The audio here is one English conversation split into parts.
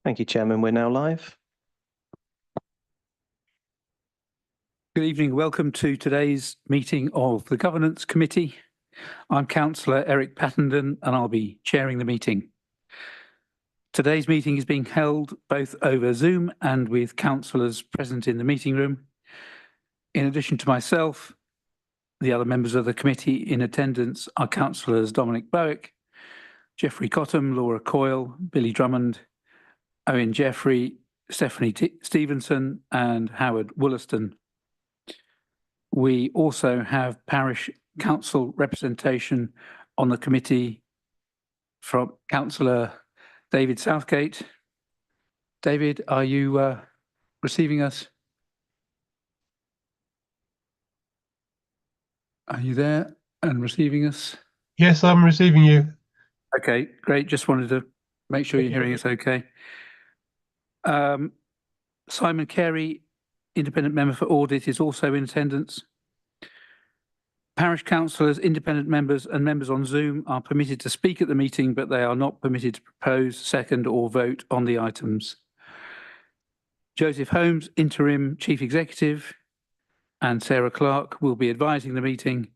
Thank you, Chairman. We're now live. Good evening. Welcome to today's meeting of the Governance Committee. I'm Councillor Eric Pattenden and I'll be chairing the meeting. Today's meeting is being held both over Zoom and with councillors present in the meeting room. In addition to myself, the other members of the committee in attendance are Councillors Dominic Bowick, Geoffrey Cottam, Laura Coyle, Billy Drummond, Owen Jeffrey, Stephanie Stevenson and Howard Wollaston. We also have parish council representation on the committee from Councillor David Southgate. David, are you receiving us? Are you there and receiving us? Yes, I'm receiving you. Okay, great. Just wanted to make sure you're hearing us okay. Simon Carey, independent member for audit, is also in attendance. Parish councillors, independent members and members on Zoom are permitted to speak at the meeting, but they are not permitted to propose, second or vote on the items. Joseph Holmes, interim chief executive, and Sarah Clark will be advising the meeting.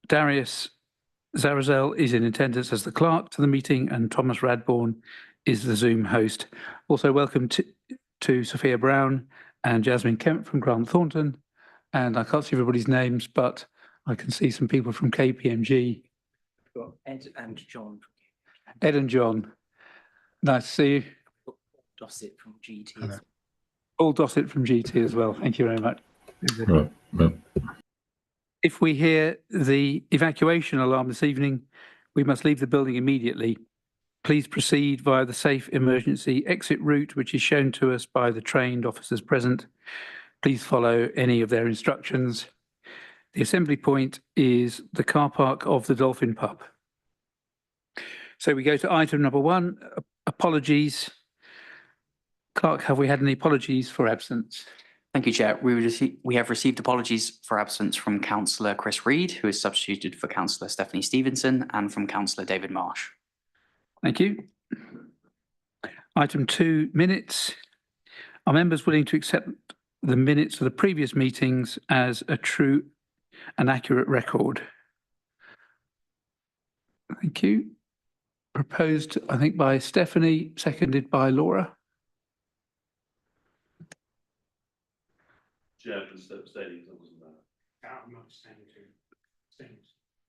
Darius Zarazel is in attendance as the clerk to the meeting and Thomas Radbourne is the Zoom host. Also welcome to Sophia Brown and Jasmine Kemp from Grant Thornton. And I can't see everybody's names, but I can see some people from KPMG. We've got Ed and John. Ed and John. Nice to see you. Dossett from GT. As well. Paul Dossett from GT as well. Thank you very much. Right. Well. If we hear the evacuation alarm this evening, we must leave the building immediately. Please proceed via the safe emergency exit route, which is shown to us by the trained officers present. Please follow any of their instructions. The assembly point is the car park of the Dolphin Pub. So we go to item number 1, apologies. Clerk, have we had any apologies for absence? Thank you, Chair. We have received apologies for absence from Councillor Chris Reed, who is substituted for Councillor Stephanie Stevenson, and from Councillor David Marsh. Thank you. Item 2, minutes. Are members willing to accept the minutes of the previous meetings as a true and accurate record? Thank you. Proposed, I think, by Stephanie, seconded by Laura. Chair, abstaining, that wasn't that. I'm not abstaining too.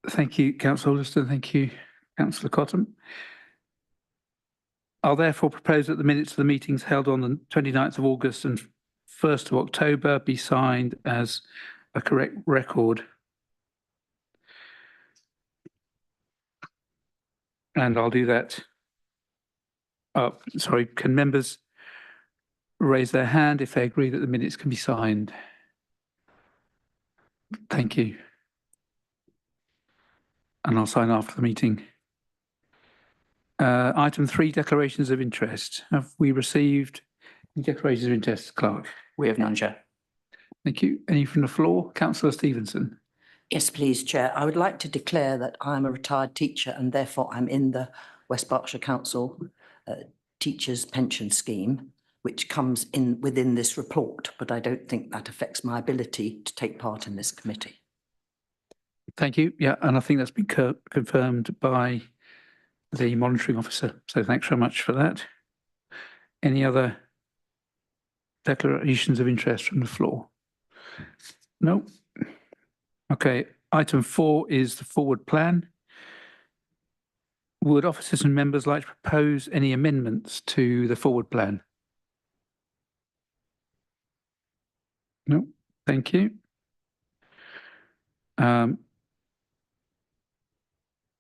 Thank you, Councillor Wollaston. Thank you, Councillor Cottam. I'll therefore propose that the minutes of the meetings held on the 29th of August and 1st of October be signed as a correct record. And I'll do that. Sorry, can members raise their hand if they agree that the minutes can be signed? Thank you. And I'll sign after the meeting. Item 3, declarations of interest. Have we received any declarations of interest, Clerk? We have none, Chair. Thank you. Any from the floor? Councillor Stevenson. Yes, please, Chair. I would like to declare that I'm a retired teacher and therefore I'm in the West Berkshire Council Teachers Pension Scheme, which comes in within this report, but I don't think that affects my ability to take part in this committee. Thank you. Yeah, and I think that's been confirmed by the monitoring officer. So thanks very much for that. Any other declarations of interest from the floor? No. Okay. Item 4 is the forward plan. Would officers and members like to propose any amendments to the forward plan? No. Thank you.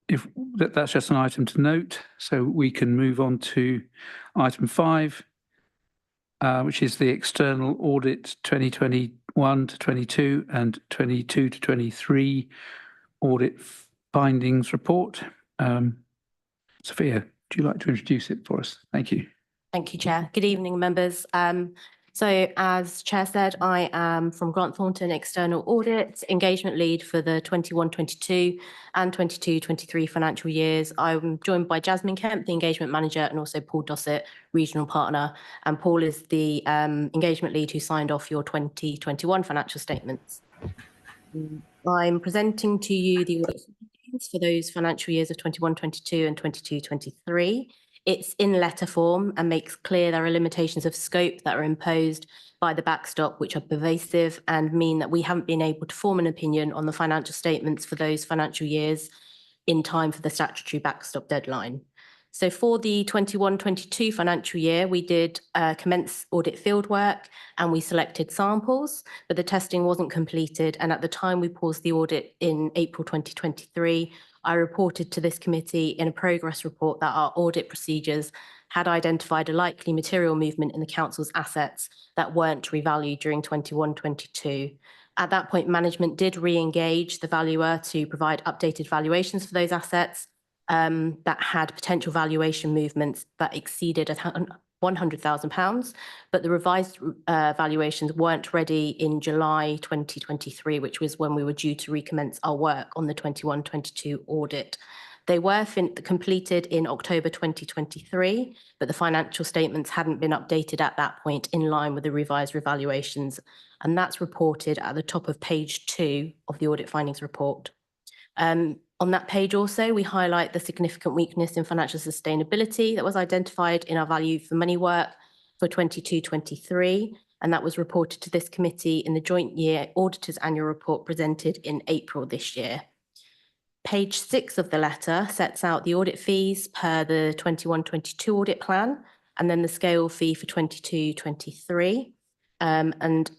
If that's just an item to note, so we can move on to item 5, which is the external audit 2021 to 22 and 22 to 23 audit findings report. Sophia, do you like to introduce it for us? Thank you. Thank you, Chair. Good evening, members. So as Chair said, I am from Grant Thornton External Audit, Engagement Lead for the 21-22 and 22-23 financial years. I'm joined by Jasmine Kemp, the Engagement Manager, and also Paul Dossett, Regional Partner. And Paul is the Engagement Lead who signed off your 2021 financial statements. I'm presenting to you the audit findings for those financial years of 21-22 and 22-23. It's in letter form and makes clear there are limitations of scope that are imposed by the backstop, which are pervasive and mean that we haven't been able to form an opinion on the financial statements for those financial years in time for the statutory backstop deadline. So for the 21-22 financial year, we did commence audit fieldwork and we selected samples, but the testing wasn't completed. And at the time we paused the audit in April 2023, I reported to this committee in a progress report that our audit procedures had identified a likely material movement in the council's assets that weren't revalued during 21-22. At that point, management did re-engage the valuer to provide updated valuations for those assets that had potential valuation movements that exceeded £100,000, but the revised valuations weren't ready in July 2023, which was when we were due to recommence our work on the 21-22 audit. They were completed in October 2023, but the financial statements hadn't been updated at that point in line with the revised revaluations, and that's reported at the top of page 2 of the audit findings report. On that page also, we highlight the significant weakness in financial sustainability that was identified in our value for money work for 22-23, and that was reported to this committee in the joint year auditor's annual report presented in April this year. Page 6 of the letter sets out the audit fees per the 21-22 audit plan, and then the scale fee for 22-23, and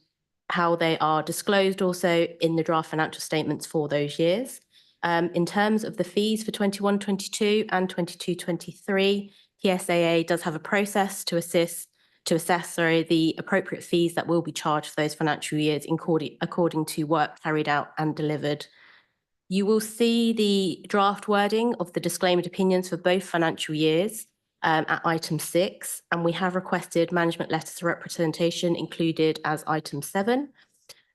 how they are disclosed also in the draft financial statements for those years. In terms of the fees for 21-22 and 22-23, PSAA does have a process to assess the appropriate fees that will be charged for those financial years according to work carried out and delivered. You will see the draft wording of the disclaimed opinions for both financial years at item 6, and we have requested management letters of representation included as item 7.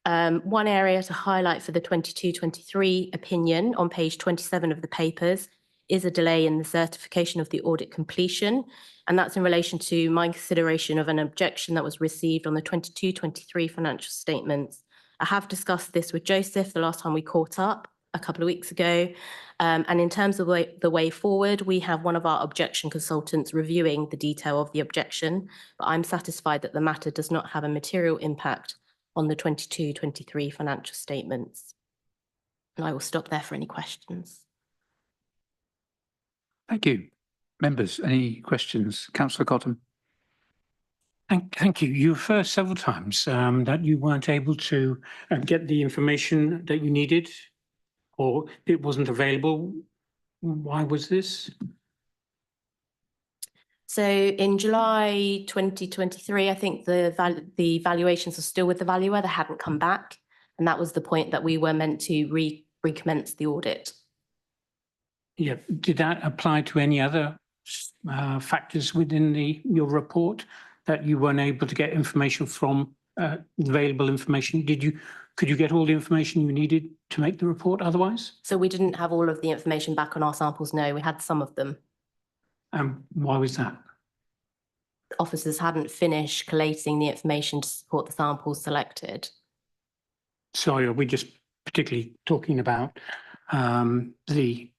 One area to highlight for the 22-23 opinion on page 27 of the papers is a delay in the certification of the audit completion, and that's in relation to my consideration of an objection that was received on the 22-23 financial statements. I have discussed this with Joseph the last time we caught up a couple of weeks ago, and in terms of the way forward, we have one of our objection consultants reviewing the detail of the objection, but I'm satisfied that the matter does not have a material impact on the 22-23 financial statements. And I will stop there for any questions. Thank you. Members, any questions? Councillor Cottam. Thank you. You referred several times that you weren't able to get the information that you needed, or it wasn't available. Why was this? So in July 2023, I think the valuations are still with the valuer. They hadn't come back. And that was the point that we were meant to recommence the audit. Yeah. Did that apply to any other factors within your report that you weren't able to get information from, available information? Could you get all the information you needed to make the report otherwise? So we didn't have all of the information back on our samples, no, we had some of them. Why was that? Officers hadn't finished collating the information to support the samples selected. Sorry, are we just particularly talking about the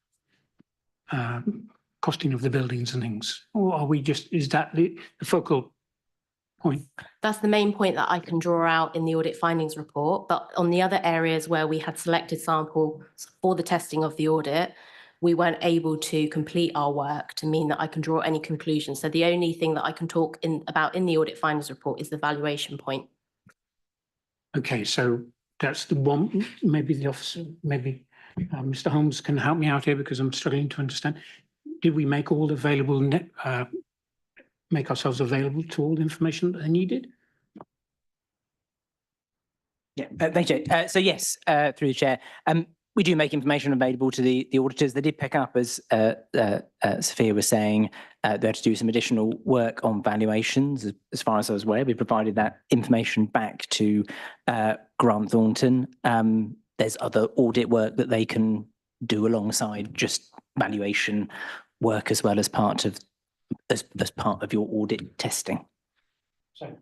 costing of the buildings and things? Or are we just, is that the focal point? That's the main point that I can draw out in the audit findings report. But on the other areas where we had selected samples for the testing of the audit, we weren't able to complete our work to mean that I can draw any conclusions. So the only thing that I can talk about in the audit findings report is the valuation point. Okay, so that's the one, maybe the officer, maybe Mr. Holmes can help me out here because I'm struggling to understand. Did we make all available, make ourselves available to all the information that they needed? Yeah, thank you. So yes, through the chair. we do make information available to the auditors. They did pick up, as Sophia was saying, they had to do some additional work on valuations. As far as I was aware, we provided that information back to Grant Thornton. There's other audit work that they can do alongside just valuation work as well as part of your audit testing. So,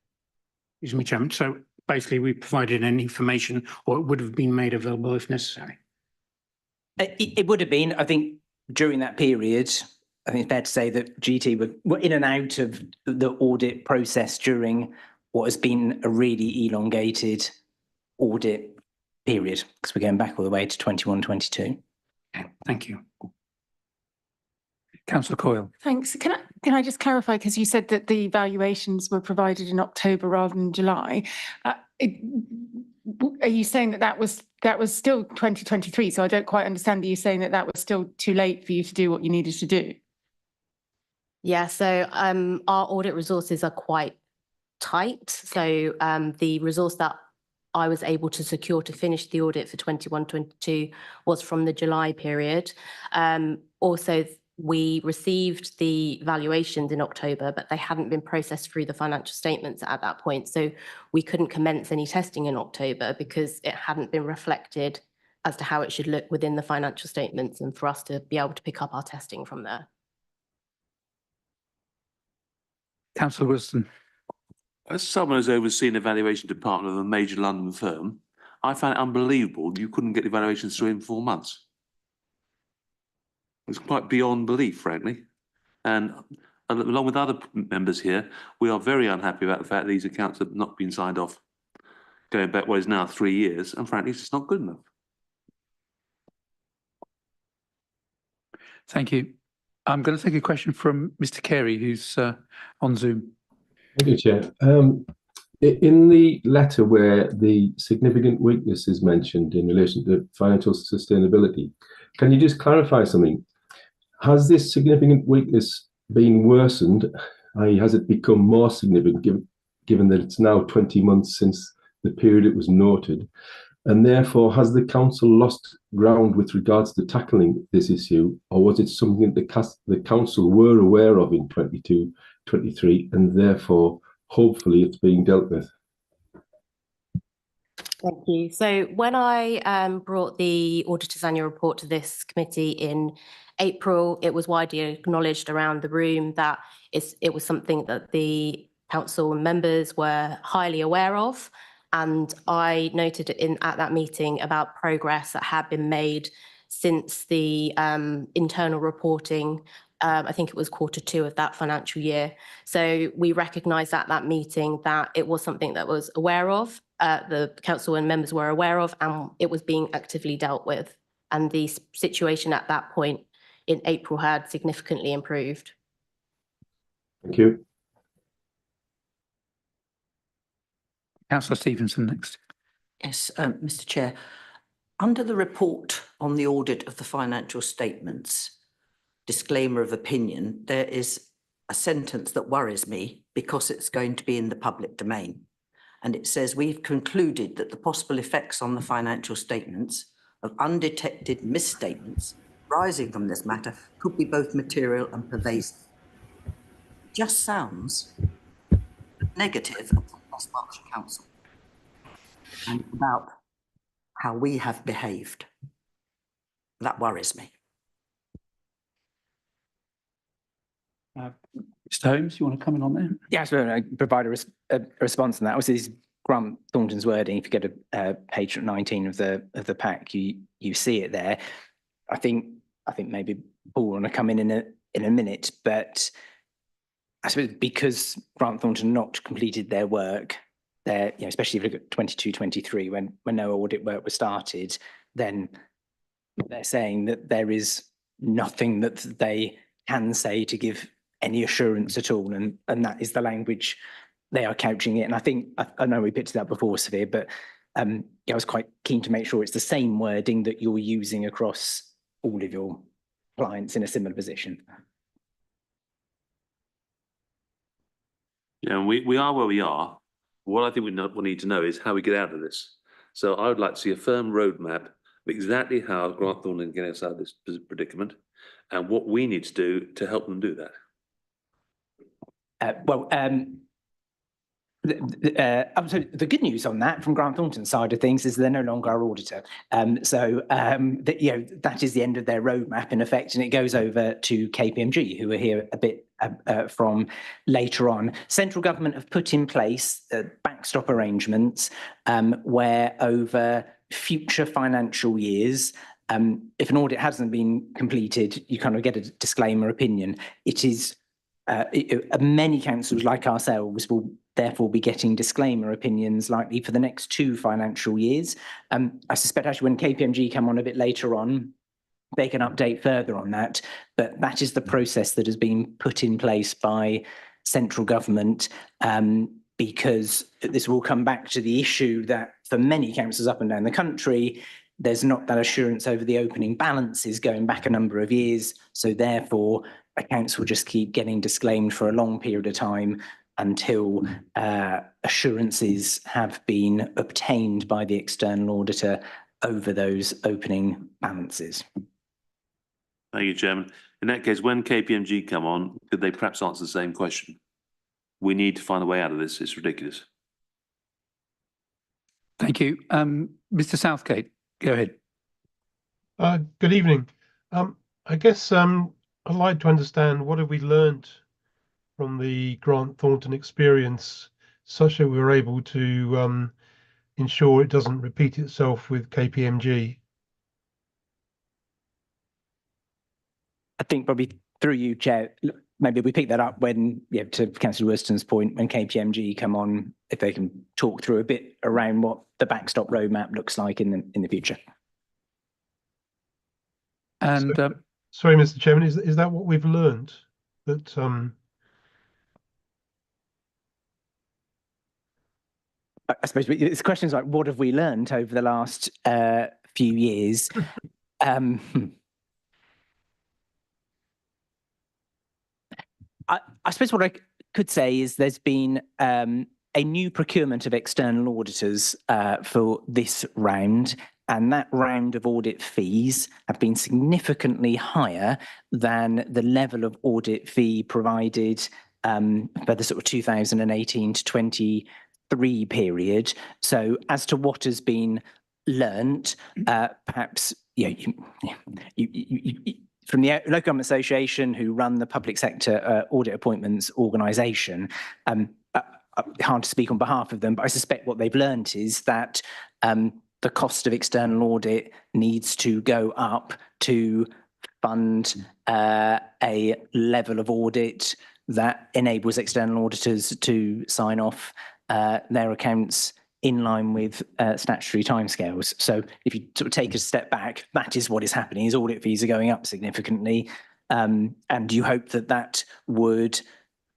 excuse me, Chairman. So basically, we provided any information, or it would have been made available if necessary. It would have been, I think, during that period. I think it's fair to say that GT were in and out of the audit process during what has been a really elongated audit period, because we're going back all the way to 21-22. Okay, thank you. Councillor Coyle. Thanks. Can I just clarify, because you said that the valuations were provided in October rather than July. Are you saying that that was still 2023? So I don't quite understand. Are you saying that was still too late for you to do what you needed to do? Yeah, so our audit resources are quite tight. So the resource that I was able to secure to finish the audit for 21-22 was from the July period. Also, we received the valuations in October, but they hadn't been processed through the financial statements at that point. So we couldn't commence any testing in October because it hadn't been reflected as to how it should look within the financial statements and for us to be able to pick up our testing from there. Councillor Wilson. As someone who's overseen the valuation department of a major London firm, I find it unbelievable you couldn't get the evaluations through in 4 months. It's quite beyond belief, frankly. And along with other members here, we are very unhappy about the fact these accounts have not been signed off going back what is now 3 years, and frankly, it's just not good enough. Thank you. I'm going to take a question from Mr. Carey, who's on Zoom. Thank you, Chair. In the letter where the significant weakness is mentioned in relation to financial sustainability, can you just clarify something? Has this significant weakness been worsened, i.e. has it become more significant given that it's now 20 months since the period it was noted? And therefore, has the council lost ground with regards to tackling this issue, or was it something that the council were aware of in 22-23, and therefore, hopefully, it's being dealt with? Thank you. So when I brought the auditor's annual report to this committee in April, it was widely acknowledged around the room that it was something that the council members were highly aware of. And I noted at that meeting about progress that had been made since the internal reporting. I think it was Q2 of that financial year. So we recognised at that meeting that it was something that was aware of, the council and members were aware of, and it was being actively dealt with. And the situation at that point in April had significantly improved. Thank you. Councillor Stevenson next. Yes, Mr. Chair. Under the report on the audit of the financial statements, disclaimer of opinion, there is a sentence that worries me because it's going to be in the public domain. And it says, we've concluded that the possible effects on the financial statements of undetected misstatements arising from this matter could be both material and pervasive. Just sounds negative of West Berkshire Council and about how we have behaved. That worries me. Mr. Holmes, you want to come in on that? Yeah, so I provide a response on that. Obviously, this is Grant Thornton's wording. If you go to page 19 of the pack, you see it there. I think maybe Paul will want to come in a minute, but I suppose because Grant Thornton not completed their work, especially if you look at 22-23, when no audit work was started, then they're saying that there is nothing that they can say to give any assurance at all, and that is the language they are couching it. And I think I know we picked it up before, Sophia, but I was quite keen to make sure it's the same wording that you're using across all of your clients in a similar position. Yeah, we are where we are. What I think we need to know is how we get out of this. So I would like to see a firm roadmap exactly how Grant Thornton can get us out of this predicament and what we need to do to help them do that. So the good news on that from Grant Thornton's side of things is they're no longer our auditor. That is the end of their roadmap in effect, and it goes over to KPMG, who are here a bit from later on. Central government have put in place backstop arrangements where over future financial years, if an audit hasn't been completed, you kind of get a disclaimer opinion. It is many councils like ourselves will therefore be getting disclaimer opinions likely for the next 2 financial years. I suspect actually when KPMG come on a bit later on, they can update further on that, but that is the process that has been put in place by central government, because this will come back to the issue that for many councils up and down the country, there's not that assurance over the opening balances going back a number of years. So therefore, accounts will just keep getting disclaimed for a long period of time until assurances have been obtained by the external auditor over those opening balances. Thank you, Chairman. In that case, when KPMG come on, could they perhaps answer the same question? We need to find a way out of this. It's ridiculous. Thank you. Mr. Southgate, go ahead. Good evening. I guess I'd like to understand what have we learned from the Grant Thornton experience such that we were able to ensure it doesn't repeat itself with KPMG? I think probably through you, Chair, maybe we pick that up when, to Councillor Worston's point, when KPMG come on, if they can talk through a bit around what the backstop roadmap looks like in the future. And sorry, Mr. Chairman, is that what we've learned? That I suppose it's questions like what have we learned over the last few years? I suppose what I could say is there's been a new procurement of external auditors for this round, and that round of audit fees have been significantly higher than the level of audit fee provided for the sort of 2018 to 23 period. So as to what has been learnt, perhaps from the Local Government Association, who run the public sector audit appointments organisation, hard to speak on behalf of them, but I suspect what they've learnt is that the cost of external audit needs to go up to fund a level of audit that enables external auditors to sign off their accounts in line with statutory timescales. So if you sort of take a step back, that is what is happening, is audit fees are going up significantly. And you hope that that would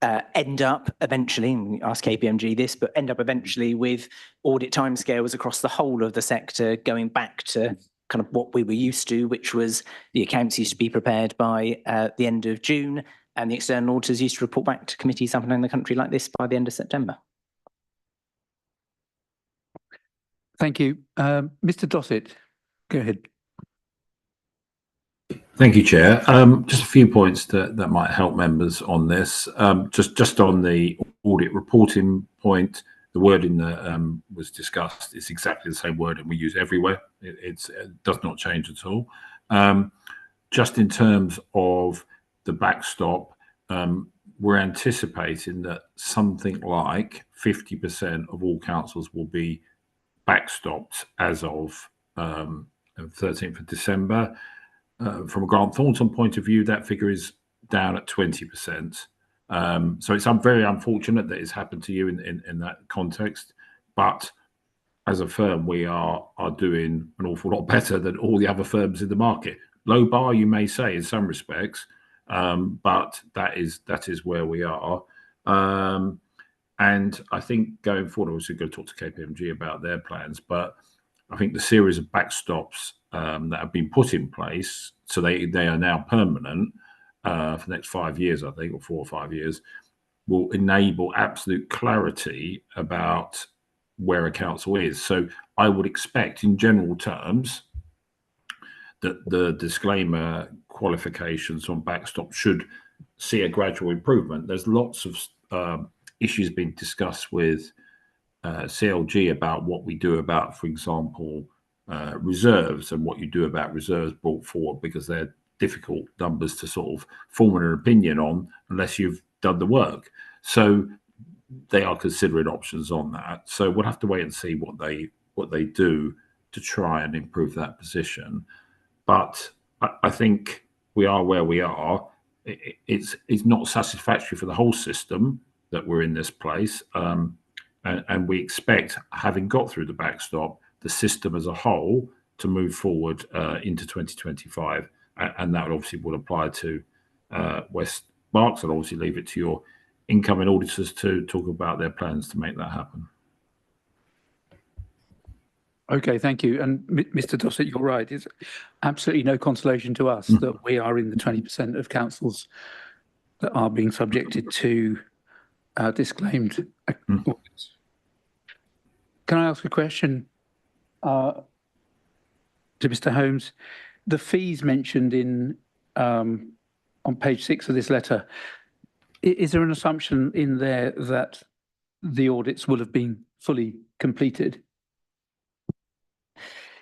end up eventually, and we ask KPMG this, but end up eventually with audit timescales across the whole of the sector going back to kind of what we were used to, which was the accounts used to be prepared by the end of June, and the external auditors used to report back to committees up and down the country like this by the end of September. Thank you. Mr. Dossett, go ahead. Thank you, Chair. Just a few points that might help members on this. Just on the audit reporting point, the wording that was discussed is exactly the same wording we use everywhere. It does not change at all. Just in terms of the backstop, we're anticipating that something like 50% of all councils will be backstopped as of 13th of December. From a Grant Thornton point of view, that figure is down at 20%. So it's very unfortunate that it's happened to you in that context. But as a firm, we are doing an awful lot better than all the other firms in the market. Low bar, you may say, in some respects, but that is where we are. And I think going forward, obviously, going to talk to KPMG about their plans, but I think the series of backstops that have been put in place, so they are now permanent for the next 5 years, I think, or 4 or 5 years, will enable absolute clarity about where a council is. So I would expect, in general terms, that the disclaimer qualifications on backstop should see a gradual improvement. There's lots of issues being discussed with CLG about what we do about, for example, reserves and what you do about reserves brought forward, because they're difficult numbers to sort of form an opinion on unless you've done the work. So they are considering options on that. So we'll have to wait and see what they do to try and improve that position. But I think we are where we are. It's not satisfactory for the whole system that we're in this place. And we expect, having got through the backstop, the system as a whole to move forward into 2025. And that obviously would apply to West Berks. I'll obviously leave it to your incoming auditors to talk about their plans to make that happen. Okay, thank you. And Mr. Dossett, you're right. It's absolutely no consolation to us that we are in the 20% of councils that are being subjected to disclaimed audits. Can I ask a question to Mr. Holmes? The fees mentioned in on page 6 of this letter, is there an assumption in there that the audits will have been fully completed?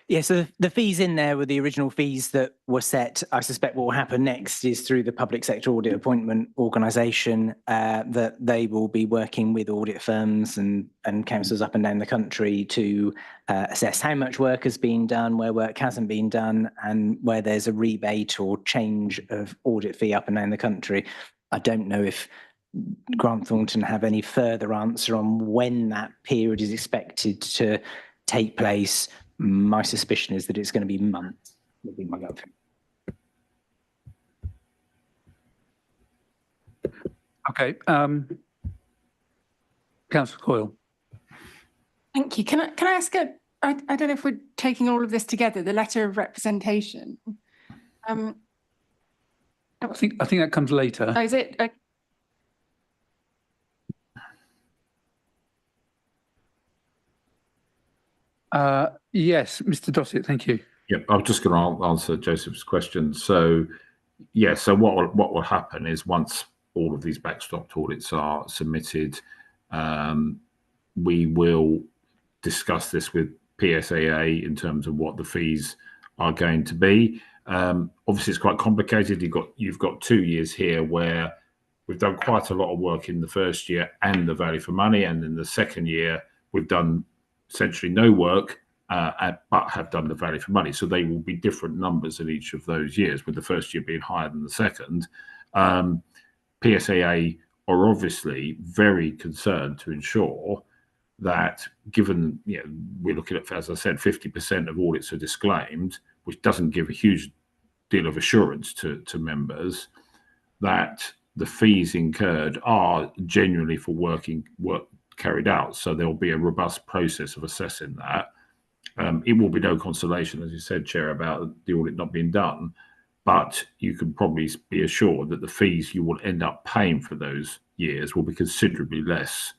Yeah, so the fees in there were the original fees that were set. I suspect what will happen next is through the Public Sector Audit Appointment Organisation that they will be working with audit firms and councils up and down the country to assess how much work has been done, where work hasn't been done, and where there's a rebate or change of audit fee up and down the country. I don't know if Grant Thornton have any further answer on when that period is expected to take place. My suspicion is that it's going to be months, would be my gut feeling. Okay, Councillor Coyle. Thank you. Can I ask I don't know if we're taking all of this together, the letter of representation. I think that comes later. Oh, is it? Yes, Mr. Dossett, thank you. Yeah, I was just going to answer Joseph's question. So, yeah, so what will happen is once all of these backstop audits are submitted, we will discuss this with PSAA in terms of what the fees are going to be. Obviously, it's quite complicated. You've got 2 years here where we've done quite a lot of work in the first year and the value for money, and in the second year we've done essentially no work, but have done the value for money. So they will be different numbers in each of those years, with the first year being higher than the second. PSAA are obviously very concerned to ensure that, given we're looking at, as I said, 50% of audits are disclaimed, which doesn't give a huge deal of assurance to members, that the fees incurred are genuinely for work carried out. So there will be a robust process of assessing that. It will be no consolation, as you said, Chair, about the audit not being done, but you can probably be assured that the fees you will end up paying for those years will be considerably less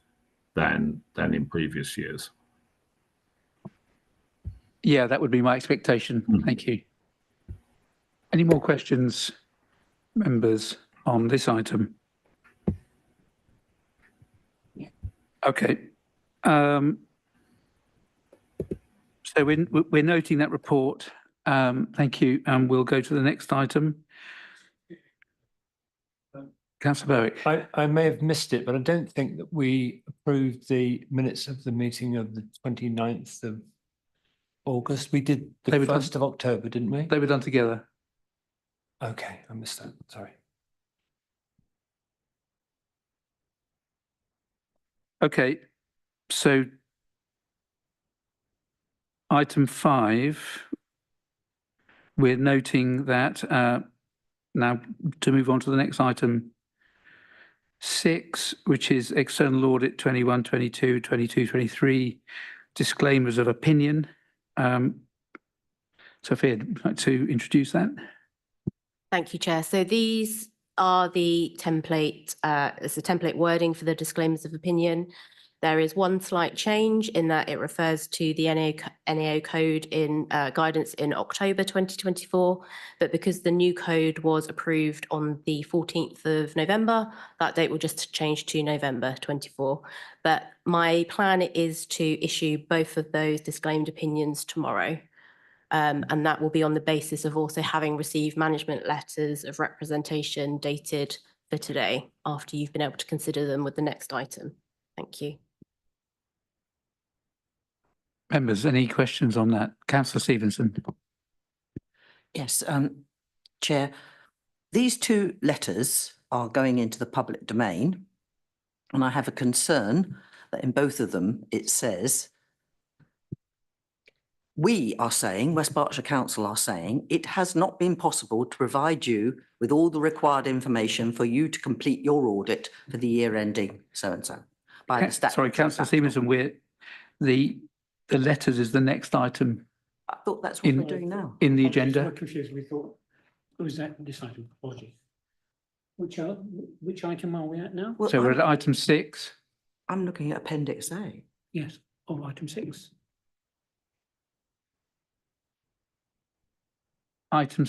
than in previous years. Yeah, that would be my expectation. Thank you. Any more questions, members, on this item? Okay. So we're noting that report. Thank you. And we'll go to the next item. Councillor Berwick. I may have missed it, but I don't think that we approved the minutes of the meeting of the 29th of August. We did the 1st of October, didn't we? They were done together. Okay, I missed that. Sorry. Okay, so item 5, we're noting that now to move on to the next item 6, which is external audit 21, 22, 22, 23, disclaimers of opinion. Sophia, would you like to introduce that? Thank you, Chair. So these are the template, it's the template wording for the disclaimers of opinion. There is one slight change in that it refers to the NAO code in guidance in October 2024, but because the new code was approved on the 14th of November, that date will just change to November 24. But my plan is to issue both of those disclaimed opinions tomorrow. And that will be on the basis of also having received management letters of representation dated for today, after you've been able to consider them with the next item. Thank you. Members, any questions on that? Councillor Stevenson. Yes, Chair, these two letters are going into the public domain, and I have a concern that in both of them it says, we are saying, West Berkshire Council are saying, it has not been possible to provide you with all the required information for you to complete your audit for the year ending so-and-so. Sorry, Councillor Stevenson, the letters is the next item I thought that's what we're doing now. in the We're agenda. confused. We thought, was that this item? Apologies. Which item are we at now? Well, So we're at item 6. I'm looking at Appendix A. Yes, oh, item 6. Item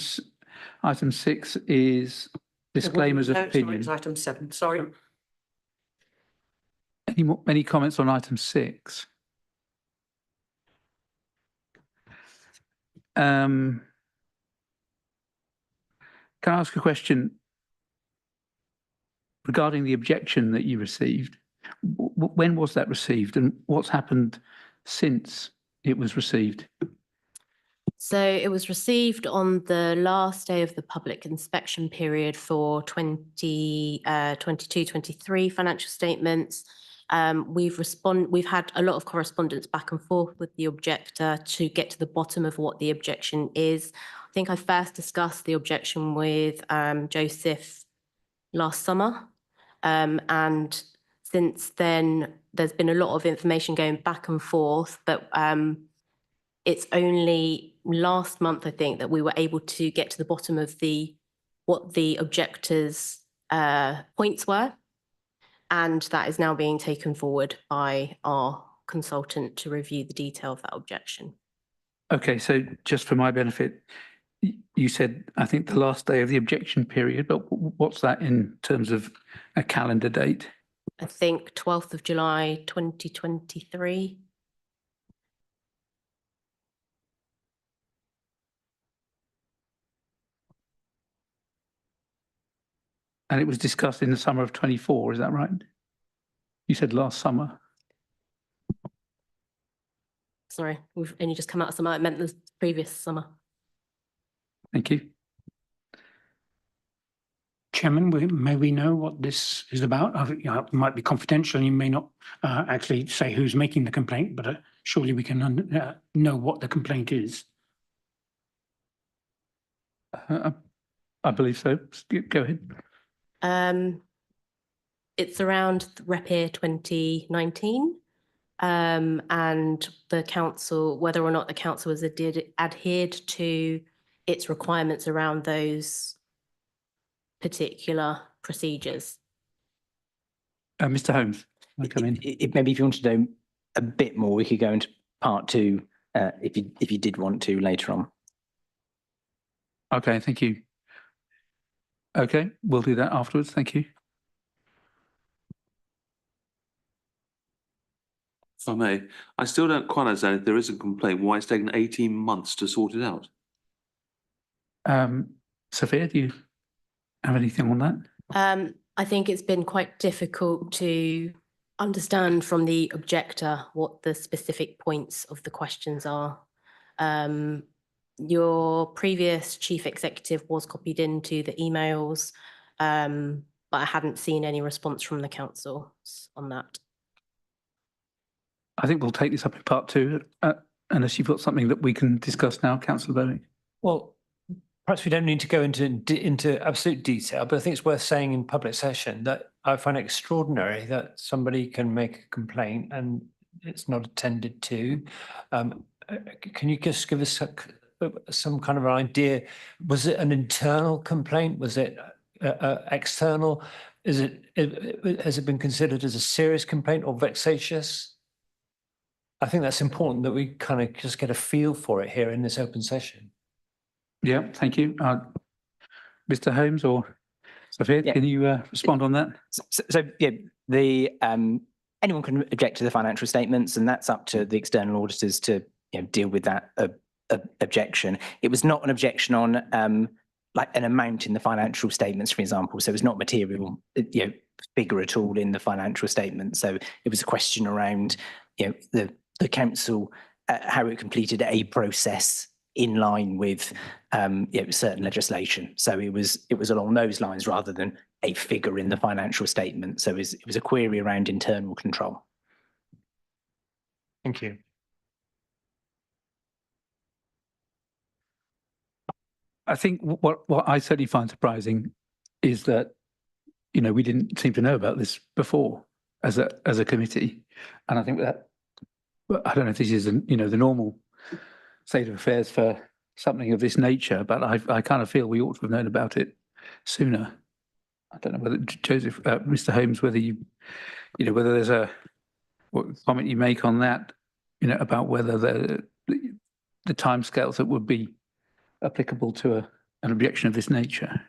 6 is disclaimers of No, sorry, opinion. it's item 7, sorry. Any comments on item 6? Can I ask a question regarding the objection that you received? When was that received, and what's happened since it was received? So it was received on the last day of the public inspection period for 22-23 financial statements. We've had a lot of correspondence back and forth with the objector to get to the bottom of what the objection is. I think I first discussed the objection with Joseph last summer. And since then, there's been a lot of information going back and forth, but it's only last month, I think, that we were able to get to the bottom of what the objector's points were. And that is now being taken forward by our consultant to review the detail of that objection. Okay, so just for my benefit, you said, I think, the last day of the objection period, but what's that in terms of a calendar date? I think 12th of July, 2023. And it was discussed in the summer of 24, is that right? You said last summer. Sorry, we've only just come out of summer. I meant the previous summer. Thank you. Chairman, may we know what this is about? It might be confidential. You may not actually say who's making the complaint, but surely we can know what the complaint is. I believe so. Go ahead. It's around Rep Year 2019, and the council, whether or not the council has adhered to its requirements around those particular procedures. Mr. Holmes, I come in. Maybe if you want to know a bit more, we could go into part 2 if you did want to later on. Okay, thank you. Okay, we'll do that afterwards. Thank you. If I may, I still don't quite understand if there is a complaint, why it's taken 18 months to sort it out. Sophia, do you have anything on that? I think it's been quite difficult to understand from the objector what the specific points of the questions are. Your previous chief executive was copied into the emails, but I hadn't seen any response from the council on that. I think we'll take this up in part 2, unless you've got something that we can discuss now, Councillor Bowie. Well, perhaps we don't need to go into absolute detail, but I think it's worth saying in public session that I find it extraordinary that somebody can make a complaint and it's not attended to. Can you just give us some kind of an idea? Was it an internal complaint? Was it external? has it been considered as a serious complaint or vexatious? I think that's important that we kind of just get a feel for it here in this open session. Yeah, thank you. Mr. Holmes or Sophia, Yeah. can you respond on that? So yeah, the anyone can object to the financial statements, and that's up to the external auditors to deal with that objection. It was not an objection on like an amount in the financial statements, for example. So it's not material, figure at all in the financial statement. So it was a question around the council how it completed a process in line with certain legislation. So it was along those lines rather than a figure in the financial statement. So it was a query around internal control. Thank you. I think what I certainly find surprising is that we didn't seem to know about this before as a committee, and I think that I don't know if this is the normal state of affairs for something of this nature, but I kind of feel we ought to have known about it sooner. I don't know whether Joseph, Mr. Holmes, whether whether there's what comment you make on that, about whether the timescales that would be applicable to an objection of this nature.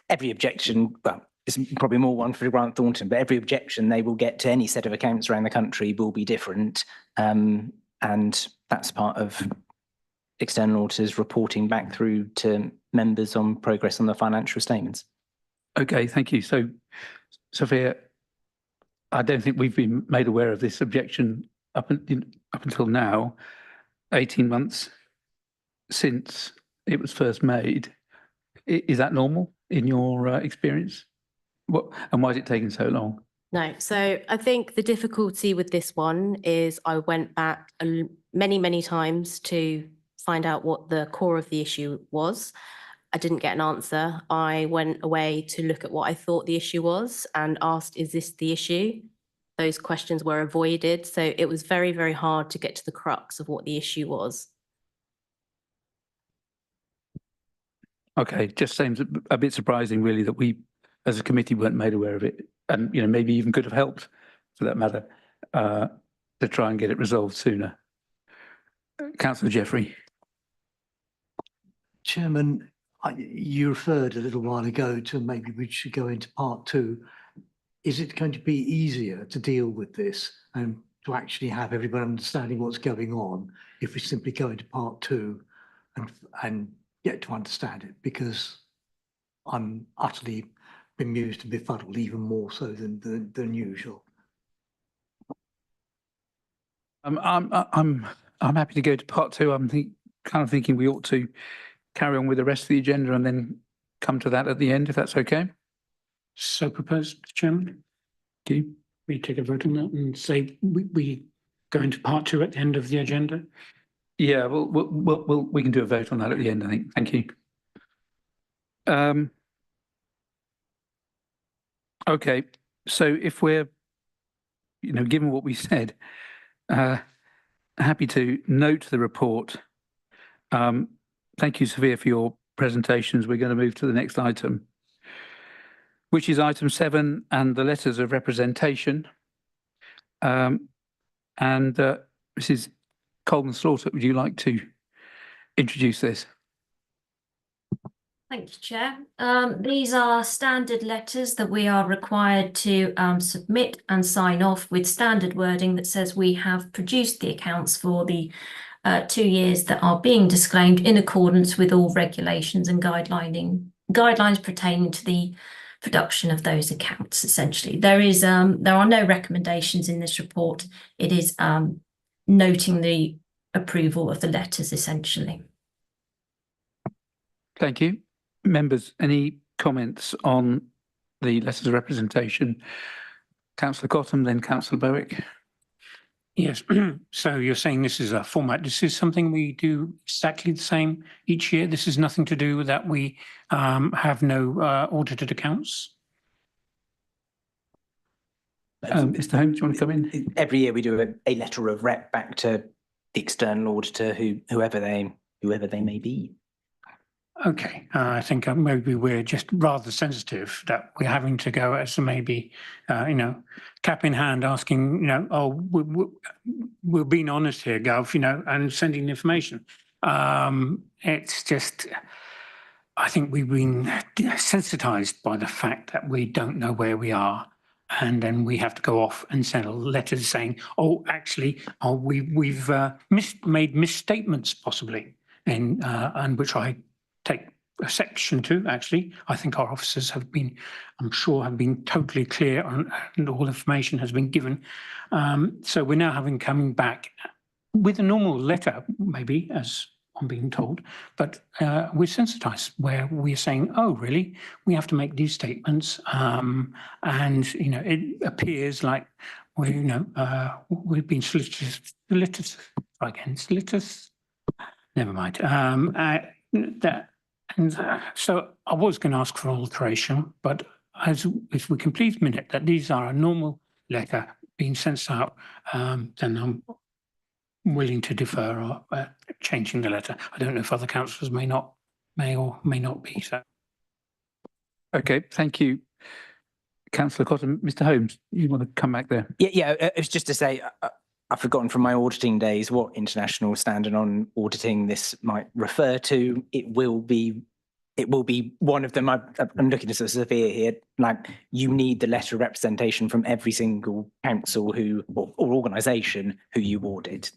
Every objection, well, it's probably more one for Grant Thornton, but every objection they will get to any set of accounts around the country will be different. And that's part of external auditors reporting back through to members on progress on the financial statements. Okay, thank you. So, Sophia, I don't think we've been made aware of this objection up until now, 18 months since it was first made. Is that normal in your experience? And why is it taking so long? No, so I think the difficulty with this one is I went back many, many times to find out what the core of the issue was. I didn't get an answer. I went away to look at what I thought the issue was and asked, is this the issue? Those questions were avoided. So it was very, very hard to get to the crux of what the issue was. Okay, just seems a bit surprising, really, that we, as a committee, weren't made aware of it, and maybe even could have helped, for that matter, to try and get it resolved sooner. Councillor Jeffrey. Chairman, you referred a little while ago to maybe we should go into part 2. Is it going to be easier to deal with this and to actually have everybody understanding what's going on if we simply go into part 2 and get to understand it? Because I'm utterly bemused and befuddled, even more so than usual. I'm happy to go to part 2. I'm kind of thinking we ought to carry on with the rest of the agenda and then come to that at the end, if that's okay. So proposed, Mr. Chairman. Thank you. We take a vote on that and say we go into part 2 at the end of the agenda. Yeah, we can do a vote on that at the end, I think. Thank you. Okay, so if we're, given what we said, happy to note the report. Thank you, Sophia, for your presentations. We're going to move to the next item, which is item 7 and the letters of representation. Mrs. Coleman Slaughter, would you like to introduce this? Thank you, Chair. These are standard letters that we are required to submit and sign off with standard wording that says we have produced the accounts for the 2 years that are being disclaimed in accordance with all regulations and guidelines pertaining to the production of those accounts. Essentially, there are no recommendations in this report. It is noting the approval of the letters, essentially. Thank you. Members, any comments on the letters of representation? Councillor Cottam, then Councillor Berwick. Yes, so you're saying this is a format. This is something we do exactly the same each year. This is nothing to do with that we have no audited accounts. Mr. Holmes, do you want to come in? Every year we do a letter of rep back to the external auditor, whoever they may be. Okay, I think maybe we're just rather sensitive that we're having to go as maybe, cap in hand asking, we're being honest here, Gov, and sending information. It's just, I think we've been sensitized by the fact that we don't know where we are. And then we have to go off and send letters saying, we've made misstatements possibly, and which I take a section to. Actually, I think our officers have been, I'm sure, have been totally clear on, and all information has been given. So we're now coming back with a normal letter, maybe, as I'm being told, but we're sensitized where we're saying, oh, really? We have to make these statements, and it appears like we've been solicitous. Never mind. So I was going to ask for alteration, but as we can please minute that these are a normal letter being sent out, then I'm willing to defer or changing the letter. I don't know if other councillors may or may not be so. Okay, thank you, Councillor Cotton. Mr. Holmes, you want to come back there? Yeah. It was just to say, I've forgotten from my auditing days what international standard on auditing this might refer to. It will be one of them. I'm looking at Sophia here. Like, you need the letter of representation from every single council or organisation who you audit.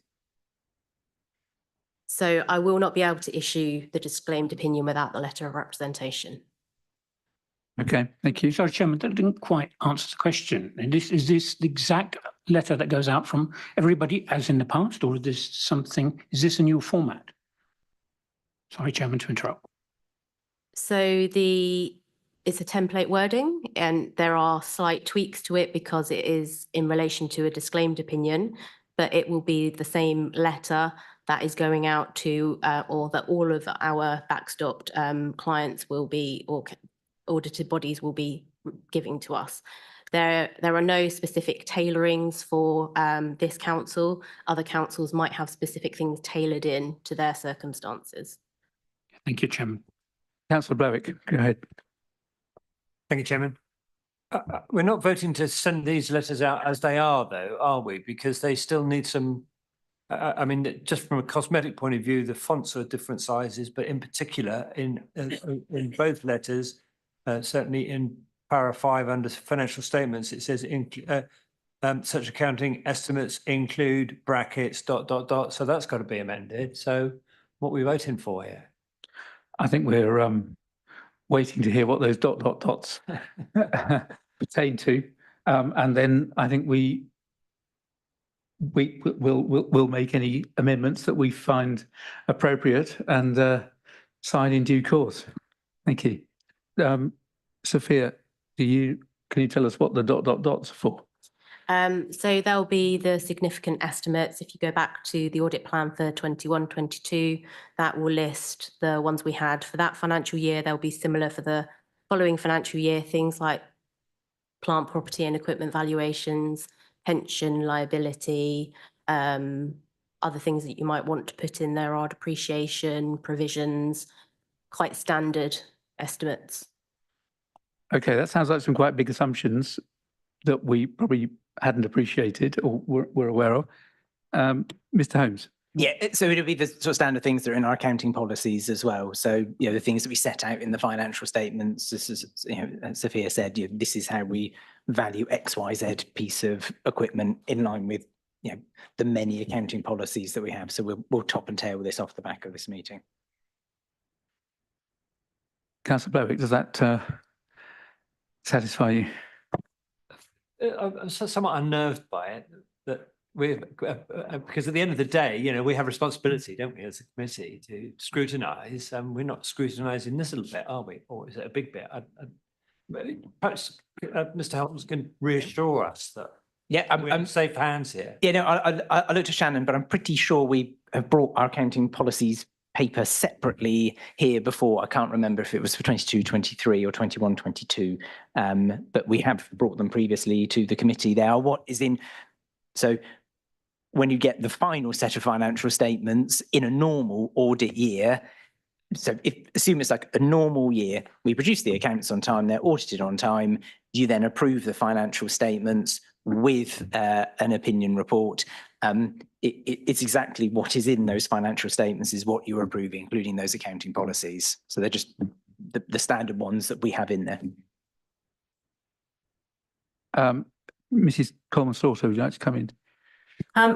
So I will not be able to issue the disclaimed opinion without the letter of representation. Okay, thank you. Sorry, Chairman, that didn't quite answer the question. And is this the exact letter that goes out from everybody as in the past, or is this a new format? Sorry, Chairman, to interrupt. So it's a template wording, and there are slight tweaks to it because it is in relation to a disclaimed opinion, but it will be the same letter that is going out to, or that all of our backstopped clients will be, or audited bodies will be giving to us. There are no specific tailorings for this council. Other councils might have specific things tailored in to their circumstances. Thank you, Chairman. Councillor Blowick, go ahead. Thank you, Chairman. We're not voting to send these letters out as they are, though, are we? Because they still need some, I mean, just from a cosmetic point of view, the fonts are different sizes, but in particular, in both letters, certainly in para 5 under financial statements, it says such accounting estimates include brackets ... So that's got to be amended. So what are we voting for here? I think we're waiting to hear what those ... pertain to, and then I think we'll make any amendments that we find appropriate and sign in due course. Thank you. Sophia, can you tell us what the ... are for? So there'll be the significant estimates. If you go back to the audit plan for 21-22, that will list the ones we had for that financial year. They'll be similar for the following financial year, things like plant, property and equipment valuations, pension liability, other things that you might want to put in there are depreciation, provisions, quite standard estimates. Okay, that sounds like some quite big assumptions that we probably hadn't appreciated or were aware of. Mr. Holmes. Yeah, so it'll be the sort of standard things that are in our accounting policies as well. So, the things that we set out in the financial statements, this is, as Sophia said, this is how we value XYZ piece of equipment in line with, the many accounting policies that we have. So we'll top and tail this off the back of this meeting. Councillor Blowick, does that satisfy you? I'm somewhat unnerved by it, that because at the end of the day, we have responsibility, don't we, as a committee, to scrutinise, and we're not scrutinising this little bit, are we? Or is it a big bit? Perhaps Mr. Helms can reassure us that I'm safe hands here. Yeah, no, I looked at Shannon, but I'm pretty sure we have brought our accounting policies paper separately here before. I can't remember if it was for 22-23 or 21-22, but we have brought them previously to the committee. They are what is in. So when you get the final set of financial statements in a normal audit year, So assume it's like a normal year, we produce the accounts on time, they're audited on time, you then approve the financial statements with an opinion report. It's exactly what is in those financial statements is what you're approving, including those accounting policies. So they're just the standard ones that we have in there. Mrs. Coleman-Slaughter, would you like to come in?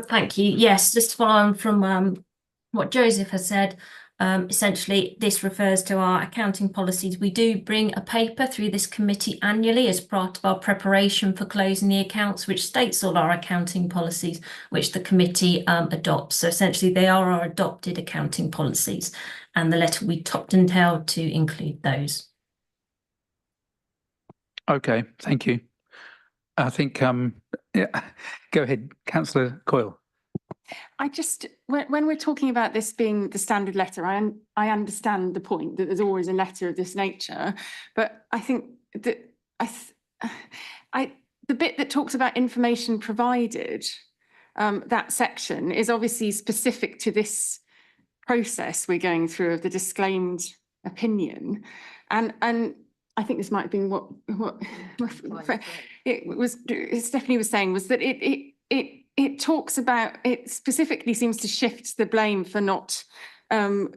Thank you. Yes, just to follow on from what Joseph has said, essentially this refers to our accounting policies. We do bring a paper through this committee annually as part of our preparation for closing the accounts, which states all our accounting policies, which the committee adopts. So essentially they are our adopted accounting policies, and the letter we topped and tailed to include those. Okay, thank you. I think, yeah, go ahead, Councillor Coyle. I just, when we're talking about this being the standard letter, I understand the point that there's always a letter of this nature, but I think that the bit that talks about information provided, that section is obviously specific to this process we're going through of the disclaimed opinion, and I think this might have been what Stephanie was saying, was that it talks about, it specifically seems to shift the blame for not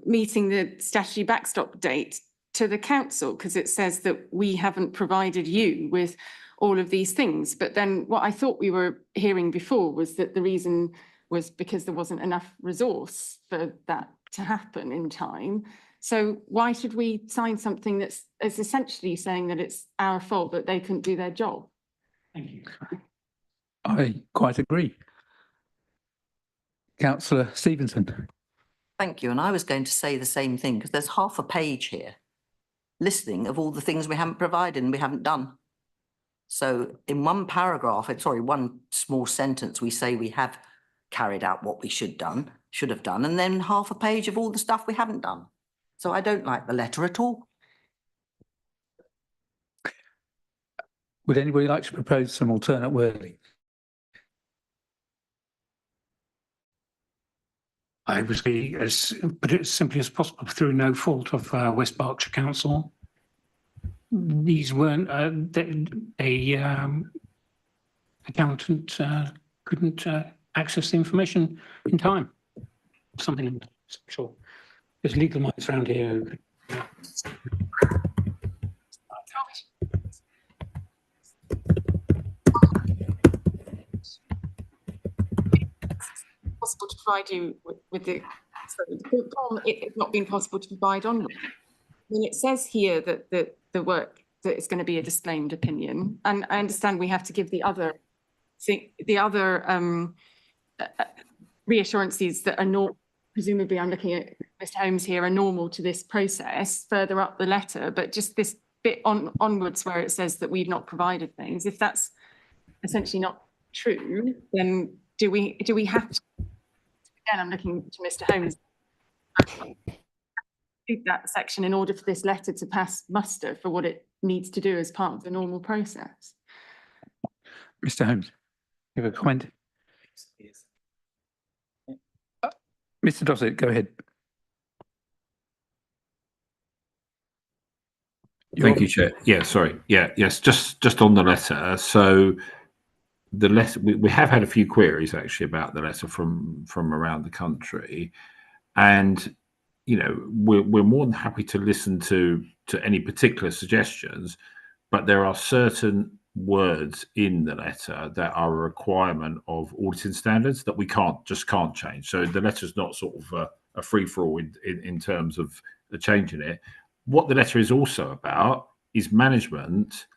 meeting the statutory backstop date to the council, because it says that we haven't provided you with all of these things. But then what I thought we were hearing before was that the reason was because there wasn't enough resource for that to happen in time. So why should we sign something that's essentially saying that it's our fault that they couldn't do their job? Thank you. I quite agree. Councillor Stevenson. Thank you. And I was going to say the same thing, because there's half a page here listing of all the things we haven't provided and we haven't done. So in one paragraph, sorry, one small sentence, we say we have carried out what we should have done, and then half a page of all the stuff we haven't done. So I don't like the letter at all. Would anybody like to propose some alternate wording? I would say, put it as simply as possible, through no fault of West Berkshire Council. These weren't, accountant couldn't access the information in time. Something, sure. There's legal minds around here who could, Possible to provide you with the problem, it's not been possible to provide on. I mean, it says here that the work that is going to be a disclaimed opinion, and I understand we have to give the other reassurances that are not, presumably I'm looking at Mr. Holmes here, are normal to this process further up the letter, but just this bit onwards where it says that we've not provided things, if that's essentially not true, then do we have to, again, I'm looking to Mr. Holmes, that section in order for this letter to pass muster for what it needs to do as part of the normal process? Mr. Holmes, you have a comment? Mr. Dossett, go ahead. Thank you, Chair. Yeah, sorry. Yeah, yes, just on the letter. So the letter, we have had a few queries actually about the letter from around the country, and you know we're more than happy to listen to any particular suggestions, but there are certain words in the letter that are a requirement of auditing standards that we can't change. So the letter's not sort of a free-for-all in terms of changing it. What the letter is also about is management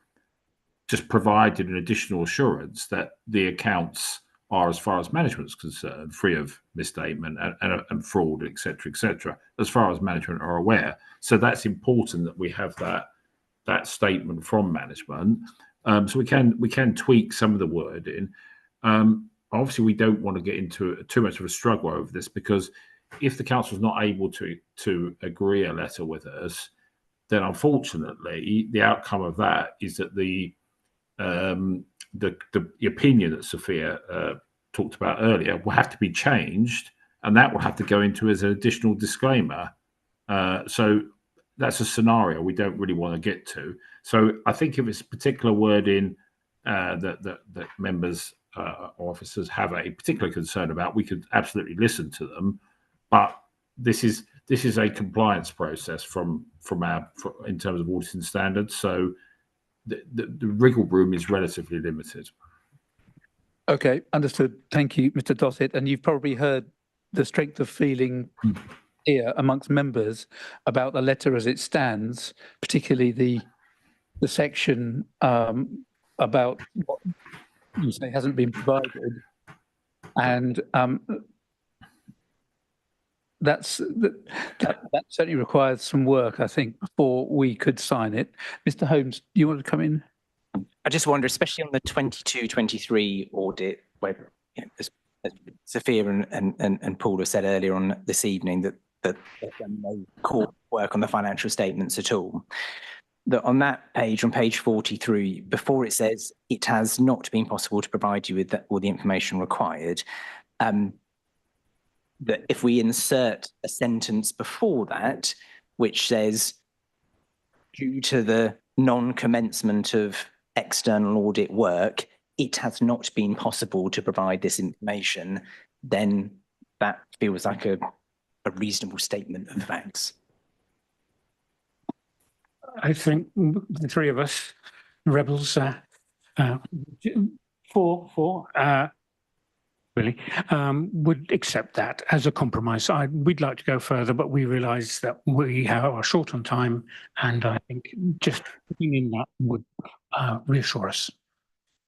just provided an additional assurance that the accounts are, as far as management's concerned, free of misstatement and fraud, etc., as far as management are aware. So that's important that we have that statement from management. So we can tweak some of the wording. Obviously, we don't want to get into too much of a struggle over this, because if the council is not able to agree a letter with us, then unfortunately the outcome of that is that the opinion that Sophia talked about earlier will have to be changed, and that will have to go into as an additional disclaimer So that's a scenario we don't really want to get to. So I think if it's particular wording that members or officers have a particular concern about, we could absolutely listen to them. But this is a compliance process from in terms of auditing standards. So the wriggle room is relatively limited. Okay, understood. Thank you, Mr. Dossett. And you've probably heard the strength of feeling here amongst members about the letter as it stands, particularly the section about what you say hasn't been provided, and that certainly requires some work, I think, before we could sign it. Mr. Holmes, do you want to come in? I just wonder, especially on the 22-23 audit, where as Sophia and Paul have said earlier on this evening that there's done no court work on the financial statements at all. That on that page, on page 43, before it says it has not been possible to provide you with all the information required, that if we insert a sentence before that, which says, due to the non-commencement of external audit work, it has not been possible to provide this information, then that feels like a reasonable statement of facts. I think the three of us, rebels, would accept that as a compromise. We'd like to go further, but we realise that we are short on time, and I think just putting in that would reassure us.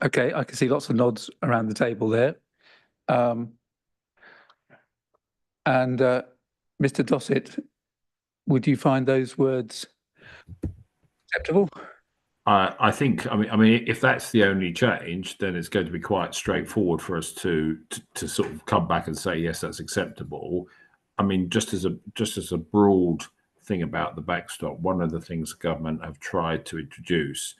Okay, I can see lots of nods around the table there. And Mr. Dossett, would you find those words acceptable? I think, I mean, if that's the only change, then it's going to be quite straightforward for us to sort of come back and say, yes, that's acceptable. I mean, just as a broad thing about the backstop, one of the things the government have tried to introduce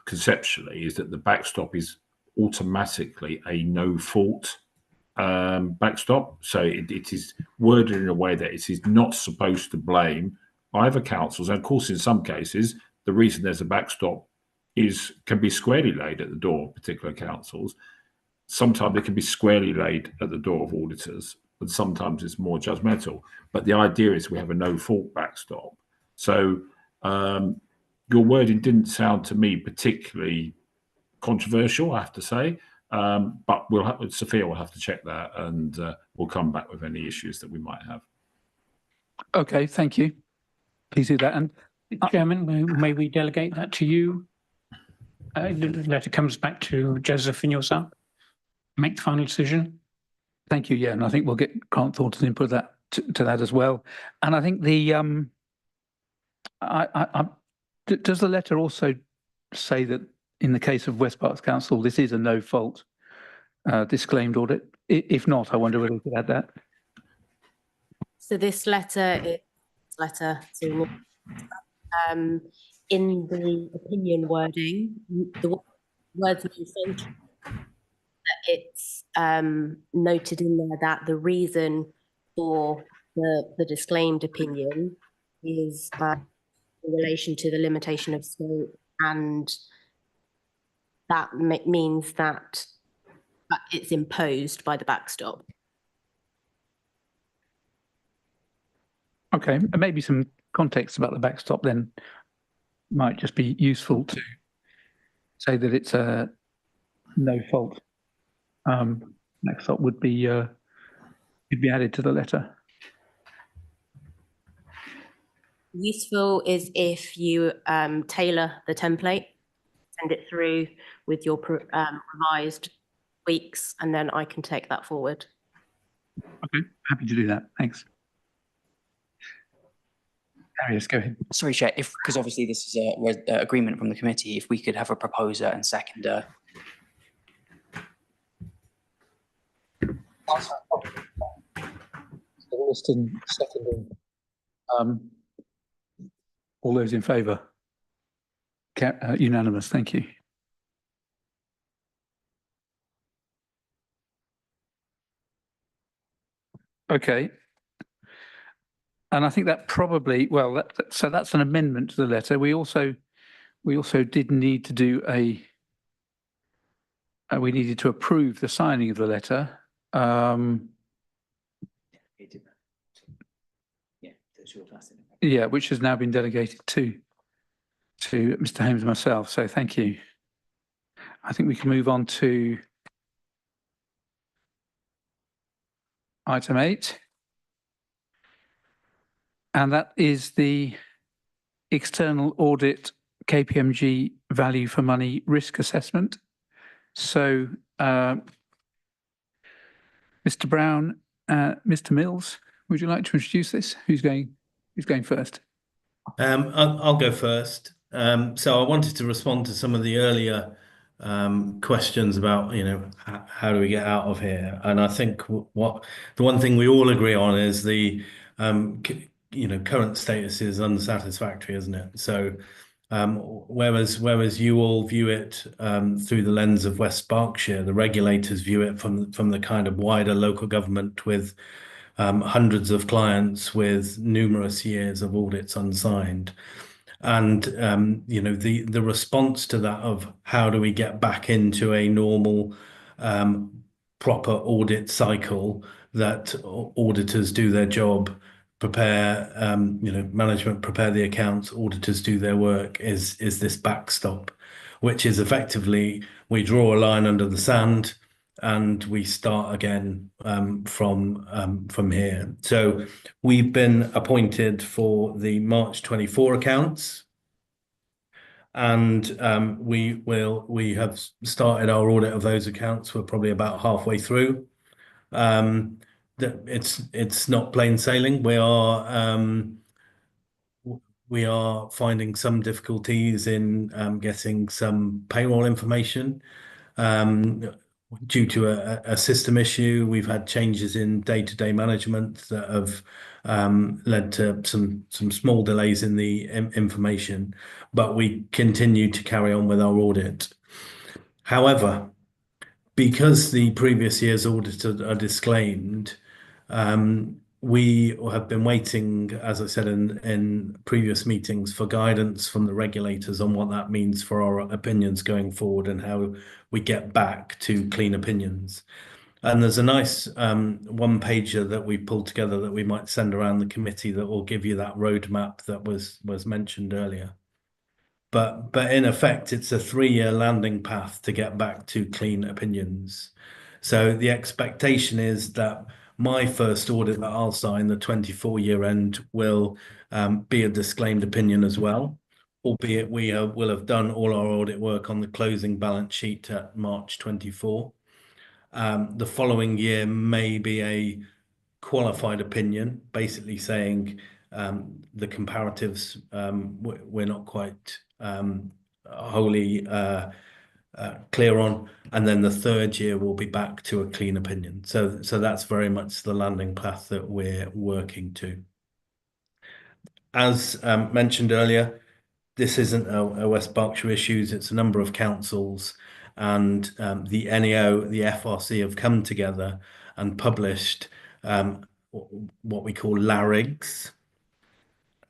conceptually is that the backstop is automatically a no-fault backstop. So it is worded in a way that it is not supposed to blame either councils. And of course, in some cases, the reason there's a backstop can be squarely laid at the door of particular councils. Sometimes it can be squarely laid at the door of auditors, and sometimes it's more judgmental. But the idea is we have a no-fault backstop. So your wording didn't sound to me particularly controversial, I have to say. But Sophia will have to check that, and we'll come back with any issues that we might have. Okay, thank you. Please do that. And Chairman, may we delegate that to you? The letter comes back to Joseph and yourself. Make the final decision. Thank you. Yeah, and I think we'll get Grant Thornton input that to that as well. And I think the does the letter also say that in the case of West Berks Council, this is a no-fault disclaimed audit? If not, I wonder whether we could add that. So this letter is to in the opinion wording, the words mentioned, it's noted in there that the reason for the disclaimed opinion is in relation to the limitation of scope, and that means that it's imposed by the backstop. Okay, and maybe some context about the backstop then might just be useful to say that it's a no-fault backstop would be added to the letter. Useful is if you tailor the template, send it through with your revised tweaks, and then I can take that forward. Okay, happy to do that. Thanks. Darius, go ahead. Sorry, Chair, because obviously this is a agreement from the committee, if we could have a proposer and seconder. Liston, seconding. All those in favour? Unanimous, thank you. Okay. And I think that probably, well, so that's an amendment to the letter. We also did need to do we needed to approve the signing of the letter. Yeah, which has now been delegated to Mr. Holmes and myself. So thank you. I think we can move on to item 8. And that is the external audit KPMG value for money risk assessment. So, Mr. Brown, Mr. Mills, would you like to introduce this? Who's going first? I'll go first. So I wanted to respond to some of the earlier questions about, how do we get out of here? And I think the one thing we all agree on is the current status is unsatisfactory, isn't it? So whereas you all view it through the lens of West Berkshire, the regulators view it from the kind of wider local government with hundreds of clients with numerous years of audits unsigned. And the response to that of how do we get back into a normal proper audit cycle that auditors do their job, prepare management prepare the accounts, auditors do their work, is this backstop, which is effectively we draw a line under the sand and we start again from here. So we've been appointed for the March 24 accounts, and we have started our audit of those accounts. We're probably about halfway through. It's not plain sailing. We are finding some difficulties in getting some payroll information. Due to a system issue, we've had changes in day-to-day management that have led to some small delays in the information, but we continue to carry on with our audit. However, because the previous year's audits are disclaimed, we have been waiting, as I said in previous meetings, for guidance from the regulators on what that means for our opinions going forward and how we get back to clean opinions. And there's a nice one-pager that we pulled together that we might send around the committee that will give you that roadmap that was mentioned earlier. But in effect, it's a 3-year landing path to get back to clean opinions. So the expectation is that my first audit that I'll sign, the 24-year end, will be a disclaimed opinion as well, albeit we will have done all our audit work on the closing balance sheet at March 24. The following year may be a qualified opinion, basically saying the comparatives we're not quite wholly clear on, and then the third year will be back to a clean opinion. So that's very much the landing path that we're working to. As mentioned earlier, this isn't a West Berkshire issues, it's a number of councils, and the NEO, the FRC have come together and published what we call LARIGs,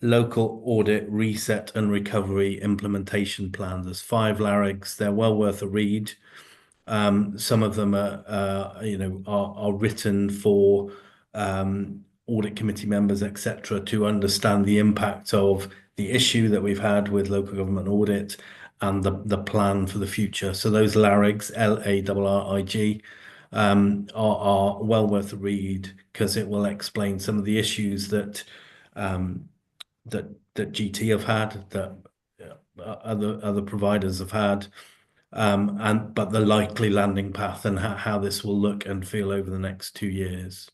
Local Audit Reset and Recovery Implementation Plan. There's 5 LARIGs. They're well worth a read. Some of them are written for audit committee members, etc., to understand the impact of the issue that we've had with local government audit and the plan for the future. So those LARIGs, LARRIG, are well worth a read because it will explain some of the issues that GT have had, that other providers have had, but the likely landing path and how this will look and feel over the next 2 years.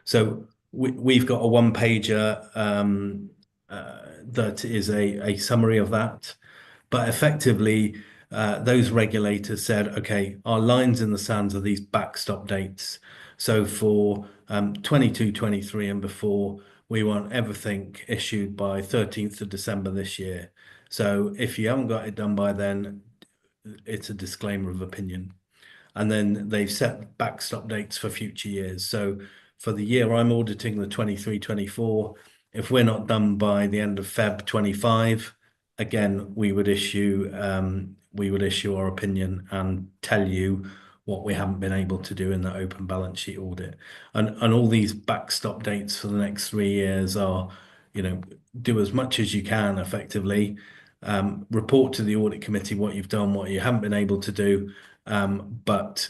So we've got a one-pager that is a summary of that, but effectively those regulators said, okay, our lines in the sands are these backstop dates. So for 22, 23 and before, we want everything issued by 13th of December this year. So if you haven't got it done by then, it's a disclaimer of opinion. And then they've set backstop dates for future years. So for the year I'm auditing, the 23-24, If we're not done by the end of Feb 25, again, we would issue our opinion and tell you what we haven't been able to do in the open balance sheet audit. And all these backstop dates for the next 3 years are, do as much as you can effectively, report to the audit committee what you've done, what you haven't been able to do, but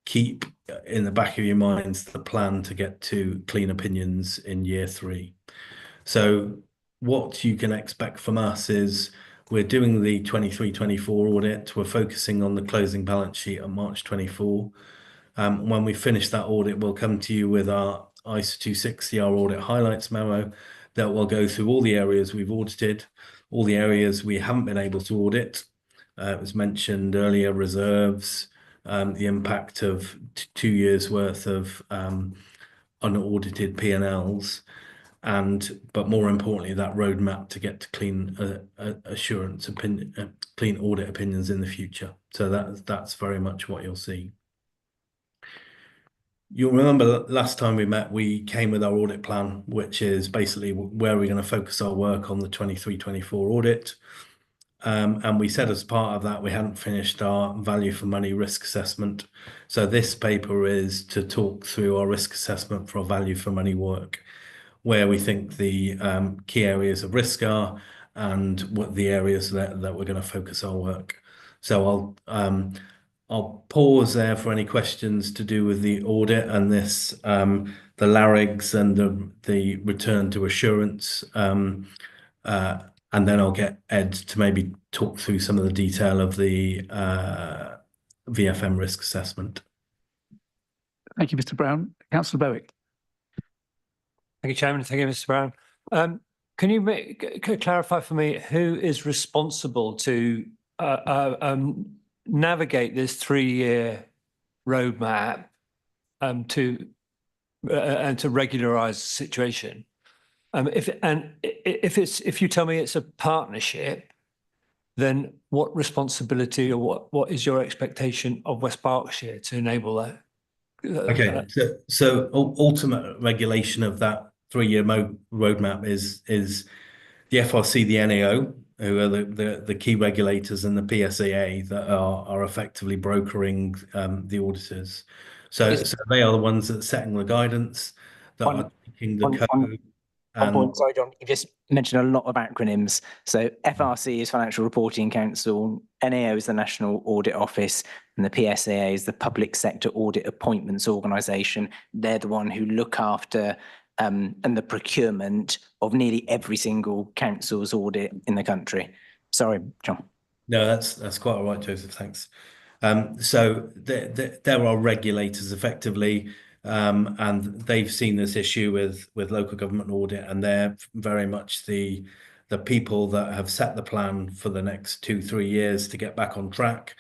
keep in the back of your minds the plan to get to clean opinions in year 3. So what you can expect from us is we're doing the 23-24 audit. We're focusing on the closing balance sheet on March 24. When we finish that audit, we'll come to you with our ISO 260, our audit highlights memo that will go through all the areas we've audited, all the areas we haven't been able to audit. It was mentioned earlier, reserves, the impact of 2 years worth of unaudited P&Ls, but more importantly, that roadmap to get to clean clean audit opinions in the future. So that's very much what you'll see. You'll remember last time we met, we came with our audit plan, which is basically where we're going to focus our work on the 23-24 audit. And we said as part of that, we hadn't finished our value for money risk assessment. So this paper is to talk through our risk assessment for our value for money work, where we think the key areas of risk are and what the areas that we're going to focus our work. So I'll pause there for any questions to do with the audit and this, the LARIGs and the return to assurance. And then I'll get Ed to maybe talk through some of the detail of the VFM risk assessment. Thank you, Mr. Brown. Councillor Berwick. Thank you, Chairman. Thank you, Mr. Brown. Can you clarify for me who is responsible to navigate this 3-year roadmap to regularise the situation? If you tell me it's a partnership, then what responsibility or what is your expectation of West Berkshire to enable that? Okay, so ultimate regulation of that 3-year roadmap is the FRC, the NAO, who are the key regulators, and the PSAA that are effectively brokering the auditors. So they are the ones that are setting the guidance, that are taking the code. Sorry, John, you just mentioned a lot of acronyms. So FRC is Financial Reporting Council, NAO is the National Audit Office, and the PSAA is the Public Sector Audit Appointments Organisation. They're the one who look after and the procurement of nearly every single council's audit in the country. Sorry, John. No, that's quite all right, Joseph. Thanks. So there are regulators effectively. And they've seen this issue with local government audit, and they're very much the people that have set the plan for the next 2-3 years to get back on track,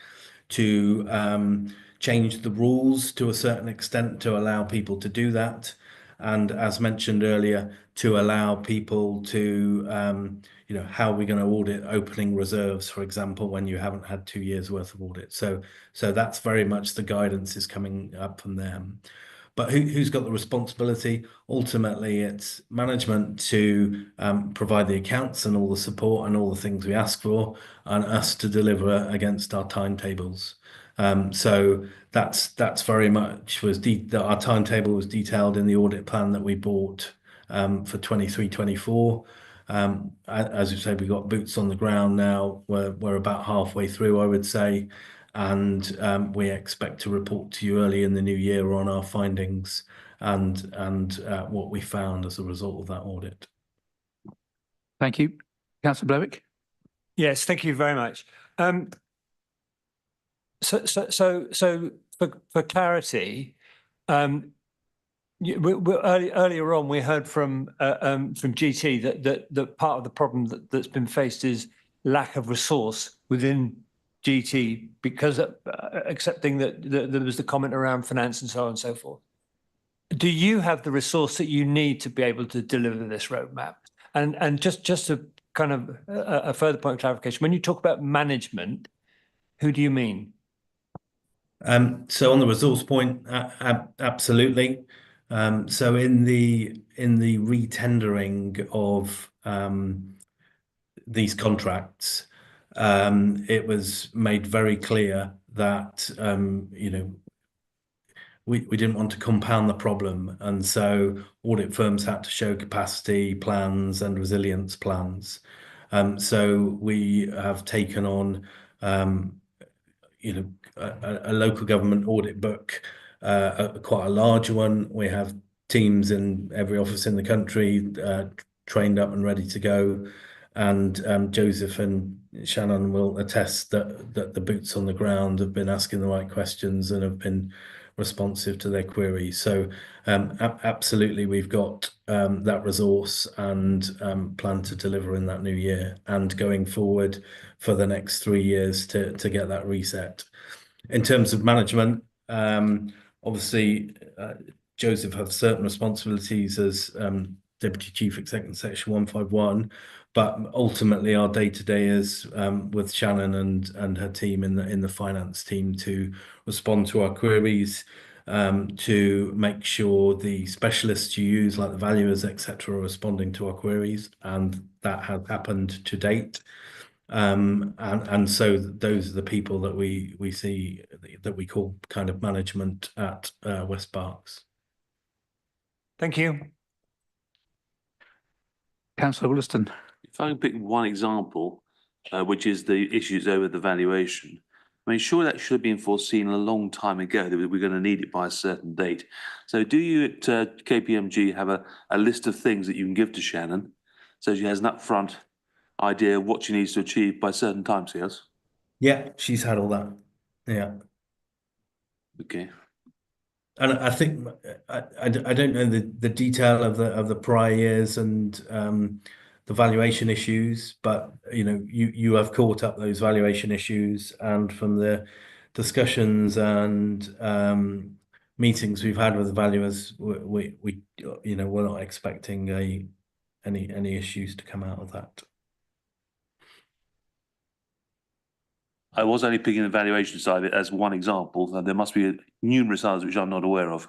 to change the rules to a certain extent to allow people to do that, and as mentioned earlier, to allow people to how are we going to audit opening reserves, for example, when you haven't had 2 years worth of audit. So that's very much the guidance is coming up from them. But who's got the responsibility? Ultimately, it's management to provide the accounts and all the support and all the things we ask for, and us to deliver against our timetables. So that's very much our timetable was detailed in the audit plan that we bought for 23-24. As you say, we've got boots on the ground now. We're about halfway through, I would say. And we expect to report to you early in the new year on our findings and what we found as a result of that audit. Thank you. Councillor Berwick. Yes, thank you very much. So for clarity, earlier on we heard from GT that part of the problem that's been faced is lack of resource within GT, because accepting that there was the comment around finance and so on and so forth. Do you have the resource that you need to be able to deliver this roadmap? And just to kind of a further point of clarification, when you talk about management, who do you mean? So on the resource point, absolutely. So in the retendering of these contracts, it was made very clear that we didn't want to compound the problem, and so audit firms had to show capacity plans and resilience plans. So we have taken on a local government audit book, quite a large one. We have teams in every office in the country trained up and ready to go. And Joseph and Shannon will attest that the boots on the ground have been asking the right questions and have been responsive to their queries. So absolutely, we've got that resource and plan to deliver in that new year and going forward for the next 3 years to get that reset. In terms of management, obviously, Joseph has certain responsibilities as Deputy Chief Executive Section 151, but ultimately our day-to-day is with Shannon and her team in the finance team to respond to our queries, to make sure the specialists you use, like the valuers, etc., are responding to our queries, and that has happened to date. And so those are the people that we see that we call kind of management at West Berks. Thank you. Councillor Williston. If I can pick one example, which is the issues over the valuation. I mean, sure, that should have been foreseen a long time ago that we're going to need it by a certain date. So do you at KPMG have a list of things that you can give to Shannon so she has an upfront idea of what she needs to achieve by certain timescales? Yeah, she's had all that. Yeah. Okay. And I think I don't know the detail of the prior years and the valuation issues, but you have caught up those valuation issues, and from the discussions and meetings we've had with the valuers, we're not expecting any issues to come out of that. I was only picking the valuation side of it as one example, and there must be numerous others which I'm not aware of.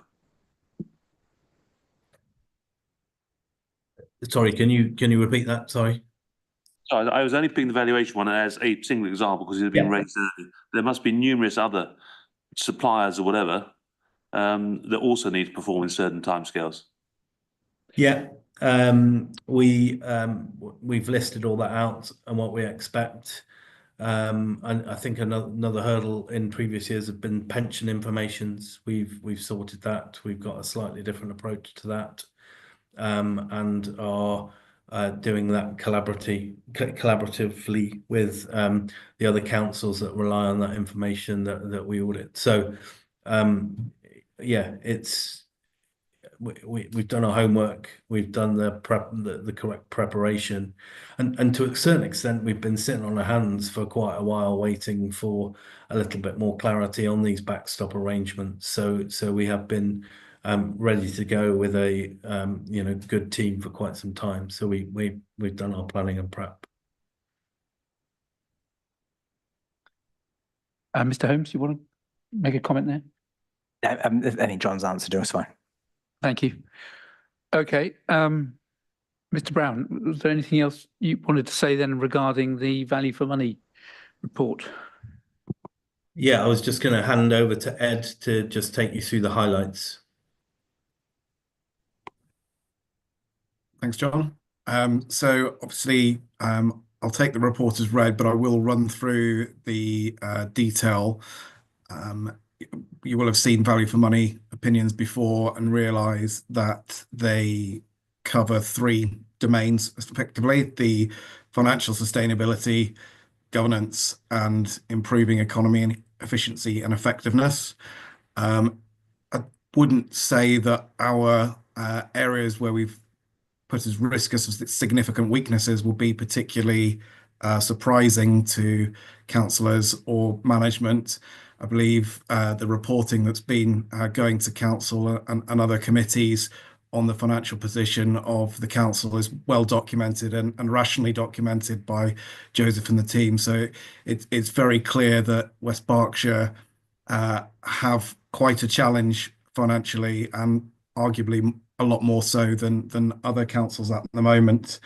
Sorry, can you repeat that? Sorry. So I was only picking the valuation one as a single example because it had been raised earlier. There must be numerous other suppliers or whatever that also need to perform in certain timescales. Yeah, we've listed all that out and what we expect. And I think another hurdle in previous years have been pension informations. We've sorted that. We've got a slightly different approach to that, and are doing that collaboratively with the other councils that rely on that information that we audit. So yeah, we've done our homework, we've done the correct preparation, and to a certain extent we've been sitting on our hands for quite a while waiting for a little bit more clarity on these backstop arrangements. So we have been ready to go with a good team for quite some time. So we've done our planning and prep. Mr. Holmes, you want to make a comment there? I think John's answered it was fine. Thank you. Okay. Mr. Brown, was there anything else you wanted to say then regarding the value for money report? Yeah, I was just going to hand over to Ed to just take you through the highlights. Thanks, John. So obviously, I'll take the report as read, but I will run through the detail. You will have seen value for money opinions before and realise that they cover 3 domains effectively: the financial sustainability, governance, and improving economy and efficiency and effectiveness. I wouldn't say that our areas where we've put as risk as significant weaknesses will be particularly surprising to councillors or management. I believe the reporting that's been going to council and other committees on the financial position of the council is well documented and rationally documented by Joseph and the team. So it's very clear that West Berkshire have quite a challenge financially, and arguably a lot more so than other councils at the moment,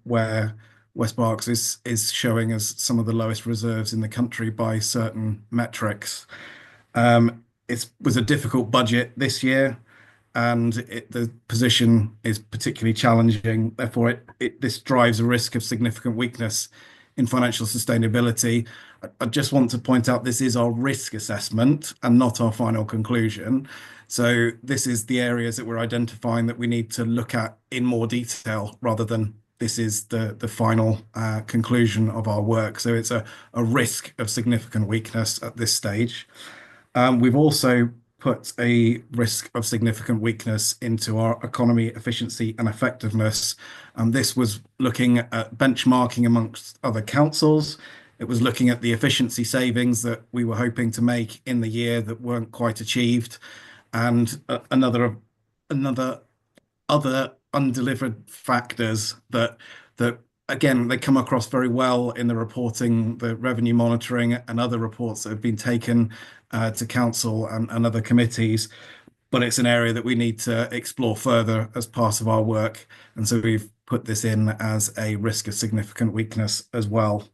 where West Berks is showing as some of the lowest reserves in the country by certain metrics. It was a difficult budget this year, and the position is particularly challenging. Therefore, this drives a risk of significant weakness in financial sustainability. I just want to point out this is our risk assessment and not our final conclusion. So this is the areas that we're identifying that we need to look at in more detail rather than this is the final conclusion of our work. So it's a risk of significant weakness at this stage. We've also put a risk of significant weakness into our economy, efficiency and effectiveness. This was looking at benchmarking amongst other councils. It was looking at the efficiency savings that we were hoping to make in the year that weren't quite achieved, and other undelivered factors that again, they come across very well in the reporting, the revenue monitoring and other reports that have been taken to council and other committees. But it's an area that we need to explore further as part of our work. And so we've put this in as a risk of significant weakness as well.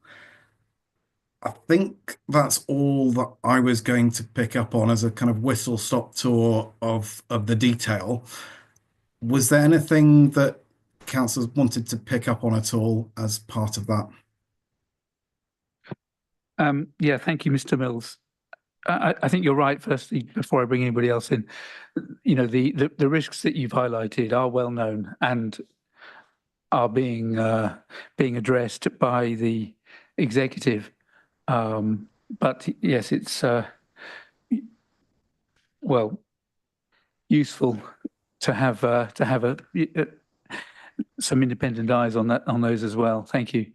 I think that's all that I was going to pick up on as a kind of whistle-stop tour of the detail. Was there anything that councillors wanted to pick up on at all as part of that? Yeah, thank you, Mr. Mills. I think you're right. Firstly, before I bring anybody else in, you know, the risks that you've highlighted are well known and are being addressed by the executive. But yes, it's well useful to have some independent eyes on those as well. Thank you.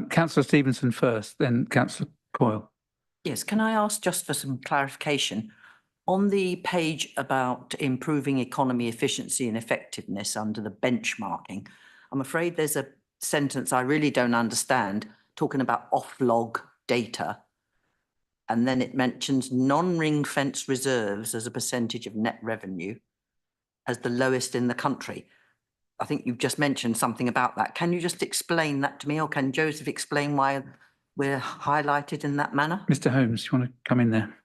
Councillor Stevenson first, then Councillor Coyle. Yes, can I ask just for some clarification? On the page about improving economy, efficiency and effectiveness under the benchmarking, I'm afraid there's a sentence I really don't understand talking about off-log data. And then it mentions non-ring fence reserves as a percentage of net revenue as the lowest in the country. I think you've just mentioned something about that. Can you just explain that to me, or can Joseph explain why we're highlighted in that manner? Mr. Holmes, you want to come in there?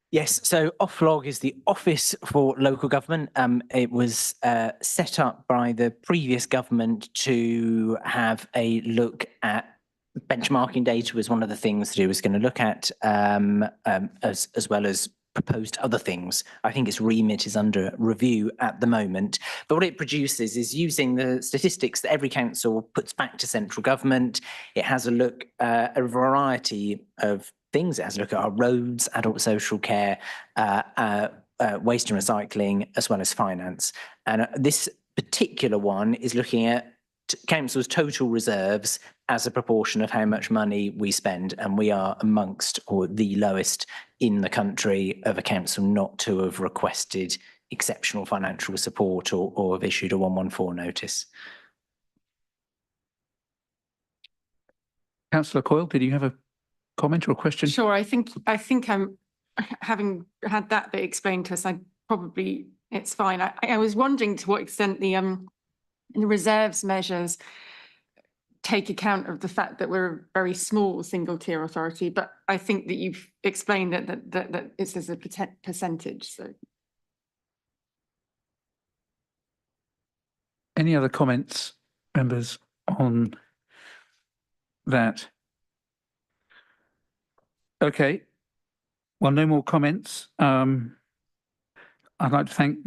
Yes, so Oflog is the Office for Local Government. It was set up by the previous government to have a look at benchmarking data. Was one of the things that it was going to look at, as well as proposed other things. I think its remit is under review at the moment. But what it produces is using the statistics that every council puts back to central government. It has a look at a variety of things. It has a look at our roads, adult social care, waste and recycling, as well as finance. And this particular one is looking at council's total reserves as a proportion of how much money we spend, and we are amongst or the lowest in the country of a council not to have requested exceptional financial support or have issued a 114 notice. Councillor Coyle, did you have a comment or a question? Sure, I think I'm having had that bit explained to us. It's fine. I was wondering to what extent the reserves measures take account of the fact that we're a very small single tier authority, but I think that you've explained that it's as a percentage. So, any other comments, members, on that? Okay. Well, no more comments. I'd like to thank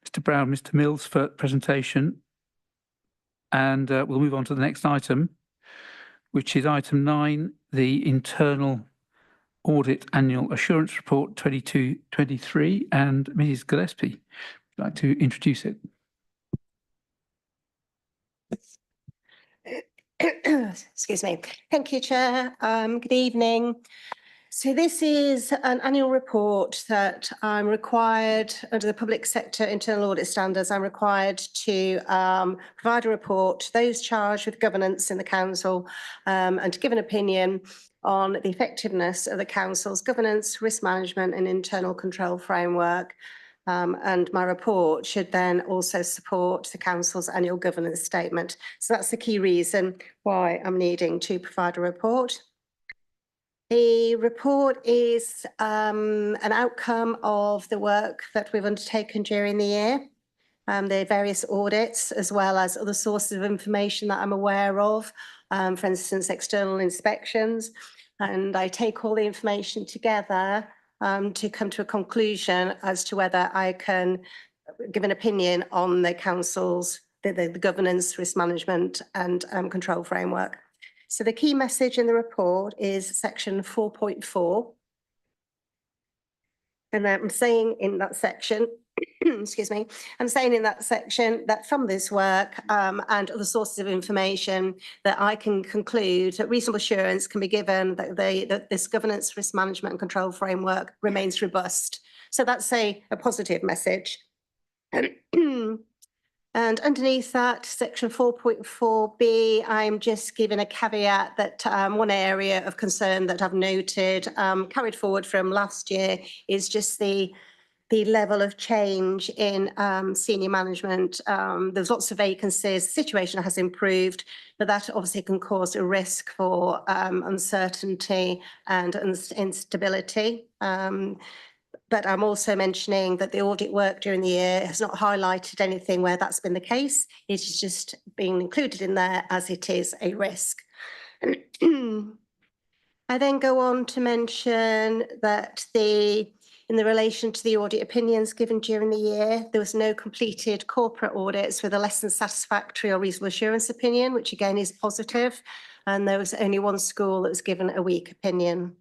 Mr. Brown, Mr. Mills for presentation. And we'll move on to the next item, which is item 9, the Internal Audit Annual Assurance Report 22-23. And Mrs. Gillespie, would like to introduce it. Excuse me. Thank you, Chair. Good evening. So this is an annual report that I'm required under the public sector internal audit standards. I'm required to provide a report to those charged with governance in the council and to give an opinion on the effectiveness of the council's governance, risk management and internal control framework. And my report should then also support the council's annual governance statement. So that's the key reason why I'm needing to provide a report. The report is an outcome of the work that we've undertaken during the year, the various audits, as well as other sources of information that I'm aware of, for instance, external inspections. And I take all the information together to come to a conclusion as to whether I can give an opinion on the council's, the governance, risk management and control framework. So the key message in the report is section 4.4. And I'm saying in that section, excuse me, I'm saying in that section that from this work and other sources of information that I can conclude that reasonable assurance can be given that this governance, risk management and control framework remains robust. So that's a positive message. And underneath that, section 4.4b, I'm just giving a caveat that one area of concern that I've noted carried forward from last year is just the level of change in senior management. There's lots of vacancies, the situation has improved, but that obviously can cause a risk for uncertainty and instability. But I'm also mentioning that the audit work during the year has not highlighted anything where that's been the case. It's just being included in there as it is a risk. I then go on to mention that in the relation to the audit opinions given during the year, there was no completed corporate audits with a less than satisfactory or reasonable assurance opinion, which again is positive. And there was only one school that was given a weak opinion.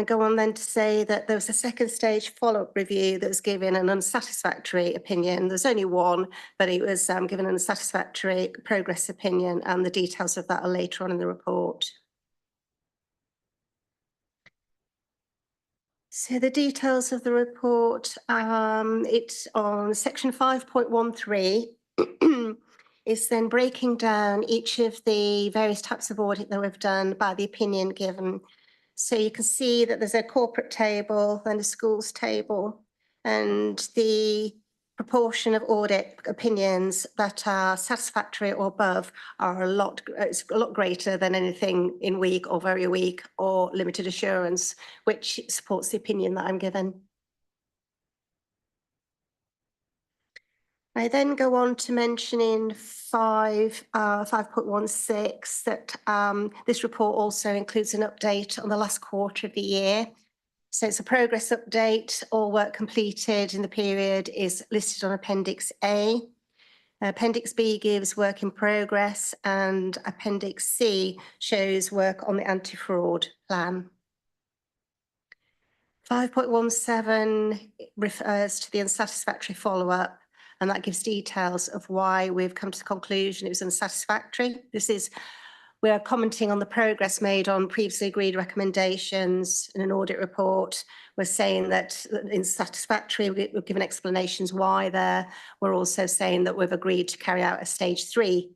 Go on then to say that there was a second stage follow-up review that was given an unsatisfactory opinion. There's only one, but it was given an unsatisfactory progress opinion, and the details of that are later on in the report. So the details of the report, it's on section 5.13. Is then breaking down each of the various types of audit that we've done by the opinion given. So you can see that there's a corporate table and a schools table, and the proportion of audit opinions that are satisfactory or above are it's a lot greater than anything in weak or very weak or limited assurance, which supports the opinion that I'm given. I then go on to mention in 5.16 that this report also includes an update on the last quarter of the year. So it's a progress update. All work completed in the period is listed on Appendix A. Appendix B gives work in progress, and Appendix C shows work on the anti-fraud plan. 5.17 refers to the unsatisfactory follow-up, and that gives details of why we've come to the conclusion it was unsatisfactory. We are commenting on the progress made on previously agreed recommendations in an audit report. We're saying that it's satisfactory. We've given explanations why there. We're also saying that we've agreed to carry out a stage 3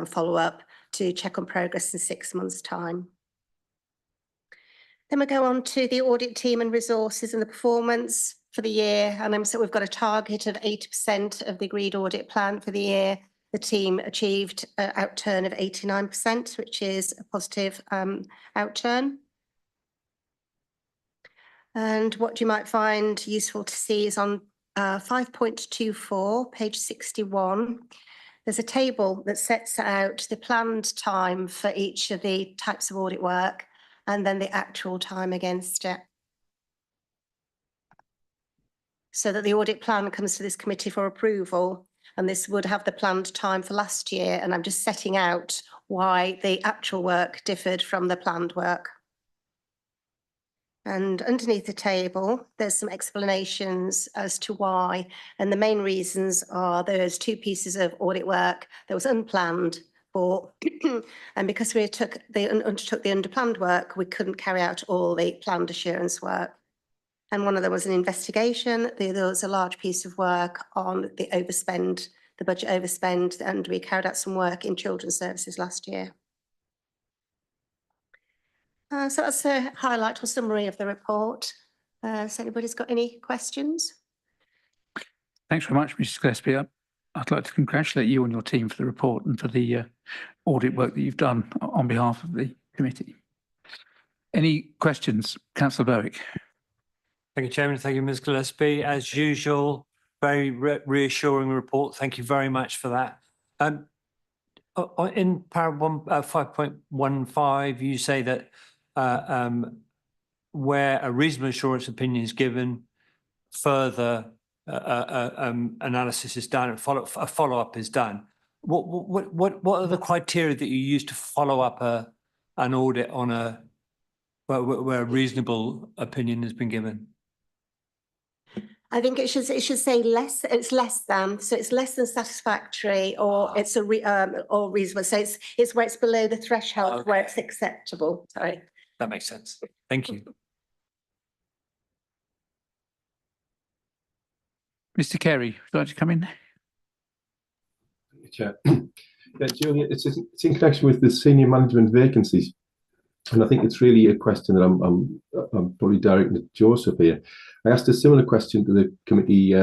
follow-up to check on progress in 6 months' time. Then we go on to the audit team and resources and the performance for the year. And so we've got a target of 80% of the agreed audit plan for the year. The team achieved an outturn of 89%, which is a positive outturn. And what you might find useful to see is on 5.24, page 61. There's a table that sets out the planned time for each of the types of audit work and then the actual time against it. So that the audit plan comes to this committee for approval, and this would have the planned time for last year. And I'm just setting out why the actual work differed from the planned work. And underneath the table, there's some explanations as to why. And the main reasons are there's 2 pieces of audit work that was unplanned for, and because we undertook the underplanned work, we couldn't carry out all the planned assurance work. And one of them was an investigation. There was a large piece of work on the overspend, the budget overspend, and we carried out some work in children's services last year. So that's a highlight or summary of the report. Has anybody's got any questions? Thanks very much, Mrs. Gillespie. I'd like to congratulate you and your team for the report and for the audit work that you've done on behalf of the committee. Any questions? Councillor Berwick. Thank you, Chairman. Thank you, Ms. Gillespie. As usual, very reassuring report. Thank you very much for that. In paragraph 5.15, you say that where a reasonable assurance opinion is given, further analysis is done and a follow-up is done. What are the criteria that you use to follow up an audit on where a reasonable opinion has been given? I think it should say less. It's less than, so it's less than satisfactory, or it's or reasonable. So it's where it's below the threshold where it's acceptable. Sorry. That makes sense. Thank you. Mr. Carey, would you like to come in? Chair. Yeah, Julia, it's in connection with the senior management vacancies, and I think it's really a question that I'm probably directing to Joseph here. I asked a similar question to the committee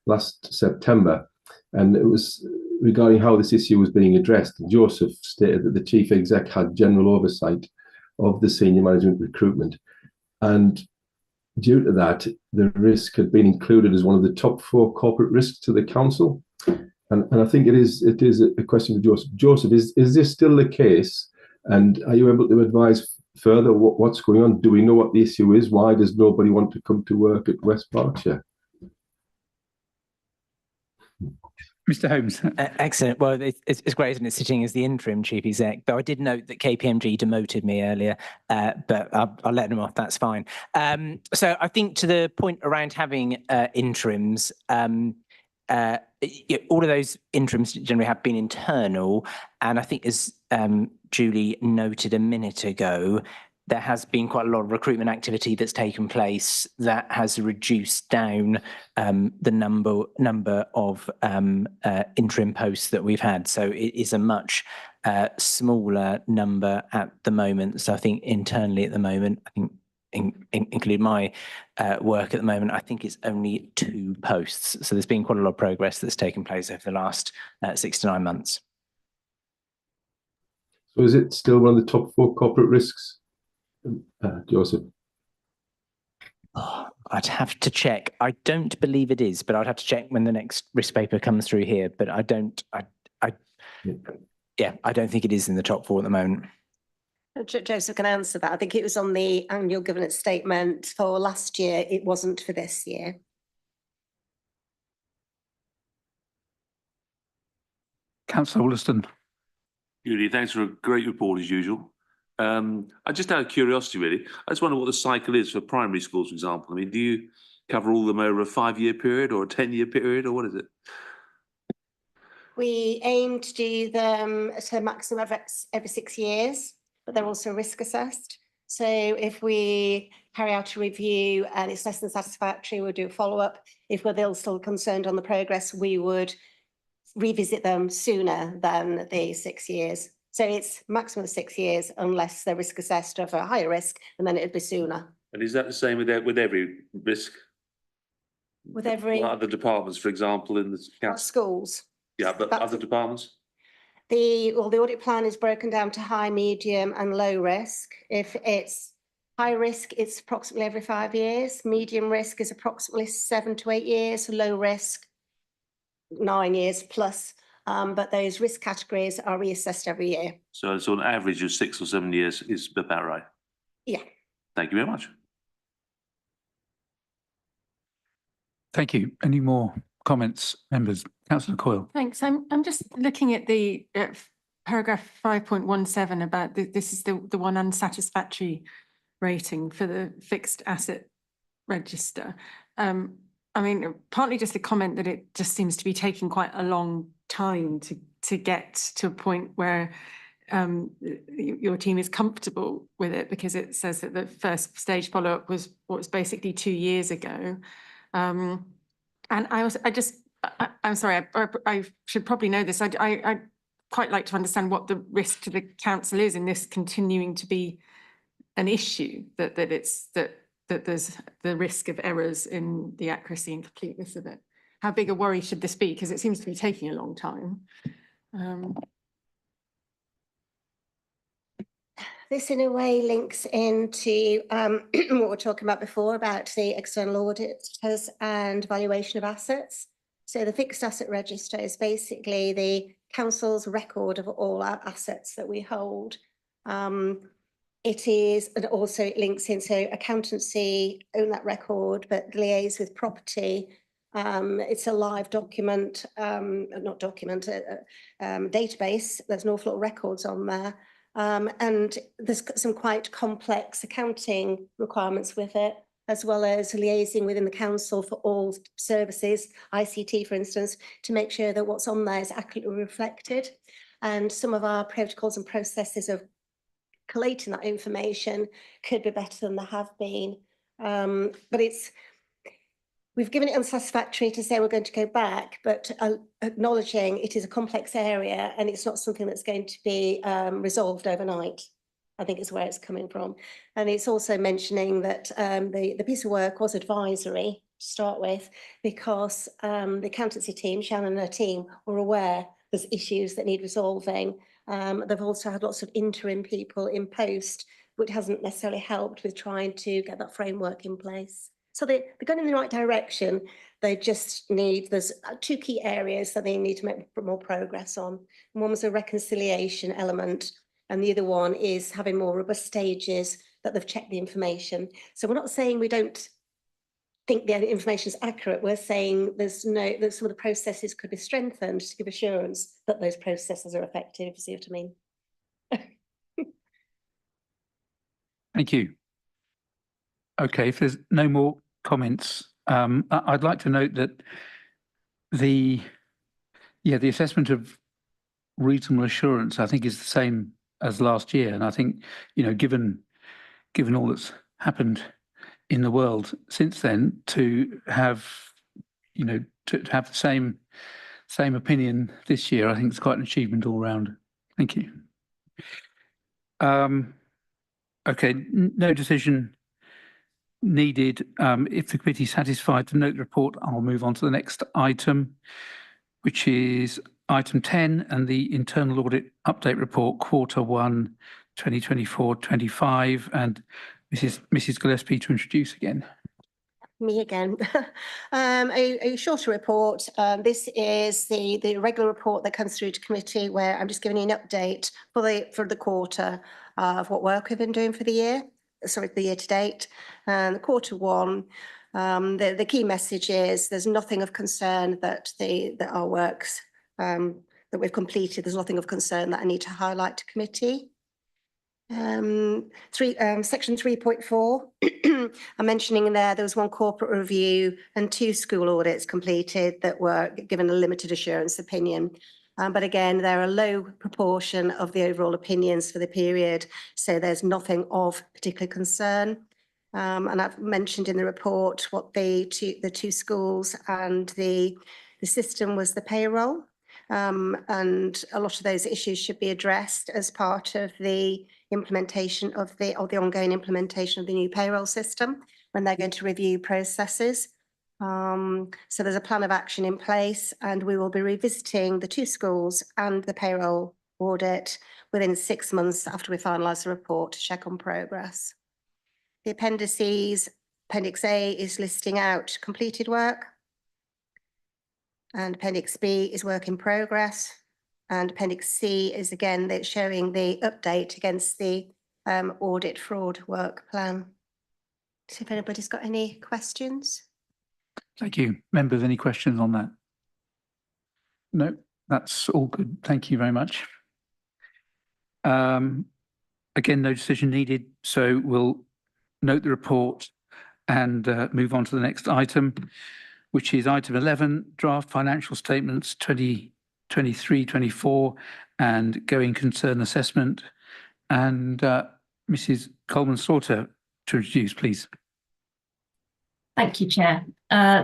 last September, and it was regarding how this issue was being addressed. Joseph stated that the chief exec had general oversight of the senior management recruitment, and due to that, the risk had been included as one of the top 4 corporate risks to the council. And I think it is a question for Joseph. Joseph, is this still the case? And are you able to advise further what's going on? Do we know what the issue is? Why does nobody want to come to work at West Berkshire? Mr. Holmes. Excellent. Well, it's great, isn't it, sitting as the interim chief exec? But I did note that KPMG demoted me earlier, but I'll let them off. That's fine. So I think to the point around having interims, all of those interims generally have been internal, and I think as Julie noted a minute ago, there has been quite a lot of recruitment activity that's taken place that has reduced down the number of interim posts that we've had. So it is a much smaller number at the moment. So I think internally at the moment, I think include my work at the moment, I think it's only 2 posts. So there's been quite a lot of progress that's taken place over the last 6 to 9 months. So is it still one of the top 4 corporate risks, Joseph? Oh, I'd have to check. I don't believe it is, but I'd have to check when the next risk paper comes through here. But I don't think it is in the top 4 at the moment. Joseph can answer that. I think it was on the annual governance statement for last year. It wasn't for this year. Councillor Wollaston. Julie, thanks for a great report as usual. I just out of curiosity, really, I just wonder what the cycle is for primary schools, for example. I mean, do you cover all of them over a 5-year period or a 10-year period, or what is it? We aim to do them at a maximum of every 6 years, but they're also risk assessed. So if we carry out a review and it's less than satisfactory, we'll do a follow-up. If we're still concerned on the progress, we would revisit them sooner than the 6 years. So it's maximum 6 years unless they're risk assessed of a higher risk, and then it'd be sooner. And is that the same with every risk? With every Other departments, for example, in the council? Schools. Yeah, but other departments? The audit plan is broken down to high, medium and low risk. If it's high risk, it's approximately every 5 years. Medium risk is approximately 7 to 8 years. Low risk, 9 years plus. But those risk categories are reassessed every year. So an average of 6 or 7 years is about right? Yeah. Thank you very much. Thank you. Any more comments, members? Councillor Coyle. Thanks. I'm just looking at the paragraph 5.17 about this is the one unsatisfactory rating for the fixed asset register. I mean, partly just a comment that it just seems to be taking quite a long time to get to a point where your team is comfortable with it, because it says that the first stage follow-up was what was basically 2 years ago. And I'm sorry, I should probably know this. I'd quite like to understand what the risk to the council is in this continuing to be an issue, that that there's the risk of errors in the accuracy and completeness of it. How big a worry should this be? Because it seems to be taking a long time. This in a way links into what we were talking about before about the external auditors and valuation of assets. So the fixed asset register is basically the council's record of all our assets that we hold. It is, and also it links in, so accountancy own that record, but liaise with property. It's a live document, not document, database. There's an awful lot of records on there. And there's some quite complex accounting requirements with it, as well as liaising within the council for all services, ICT, for instance, to make sure that what's on there is accurately reflected. And some of our protocols and processes of collating that information could be better than they have been. But we've given it unsatisfactory to say we're going to go back, but acknowledging it is a complex area and it's not something that's going to be resolved overnight, I think is where it's coming from. And it's also mentioning that the piece of work was advisory to start with, because the accountancy team, Shannon and her team, were aware there's issues that need resolving. They've also had lots of interim people in post, which hasn't necessarily helped with trying to get that framework in place. So they're going in the right direction. They just need, there's two key areas that they need to make more progress on. And one was a reconciliation element, and the other one is having more robust stages that they've checked the information. So we're not saying we don't think the information is accurate. We're saying that some of the processes could be strengthened to give assurance that those processes are effective, if you see what I mean. Thank you. Okay, if there's no more comments, I'd like to note that the assessment of reasonable assurance, I think, is the same as last year. And I think, given all that's happened in the world since then, to have, to have the same opinion this year, I think it's quite an achievement all round. Thank you. Okay, no decision needed. If the committee is satisfied to note the report, I'll move on to the next item, which is item 10 and the internal audit update report, Q1 2024-25, and Mrs. Gillespie to introduce again. Me again. A shorter report. This is the regular report that comes through to committee, where I'm just giving you an update for the quarter of what work we've been doing for the year. Sorry, the year to date. And Q1, the key message is there's nothing of concern that our works that we've completed. There's nothing of concern that I need to highlight to committee. Section 3.4, I'm mentioning there was one corporate review and 2 school audits completed that were given a limited assurance opinion. But again, they're a low proportion of the overall opinions for the period, so there's nothing of particular concern. And I've mentioned in the report what the two schools and the system was the payroll. And a lot of those issues should be addressed as part of the implementation of the ongoing implementation of the new payroll system when they're going to review processes. So there's a plan of action in place, and we will be revisiting the 2 schools and the payroll audit within 6 months after we finalise the report to check on progress. The appendices, Appendix A is listing out completed work, and Appendix B is work in progress, and Appendix C is again showing the update against the audit fraud work plan. So if anybody's got any questions. Thank you. Members, any questions on that? No, that's all good. Thank you very much. Again, no decision needed, so we'll note the report and move on to the next item, which is item 11, draft financial statements 2023-24 and going concern assessment. And Mrs. Coleman-Slaughter to introduce, please. Thank you, Chair.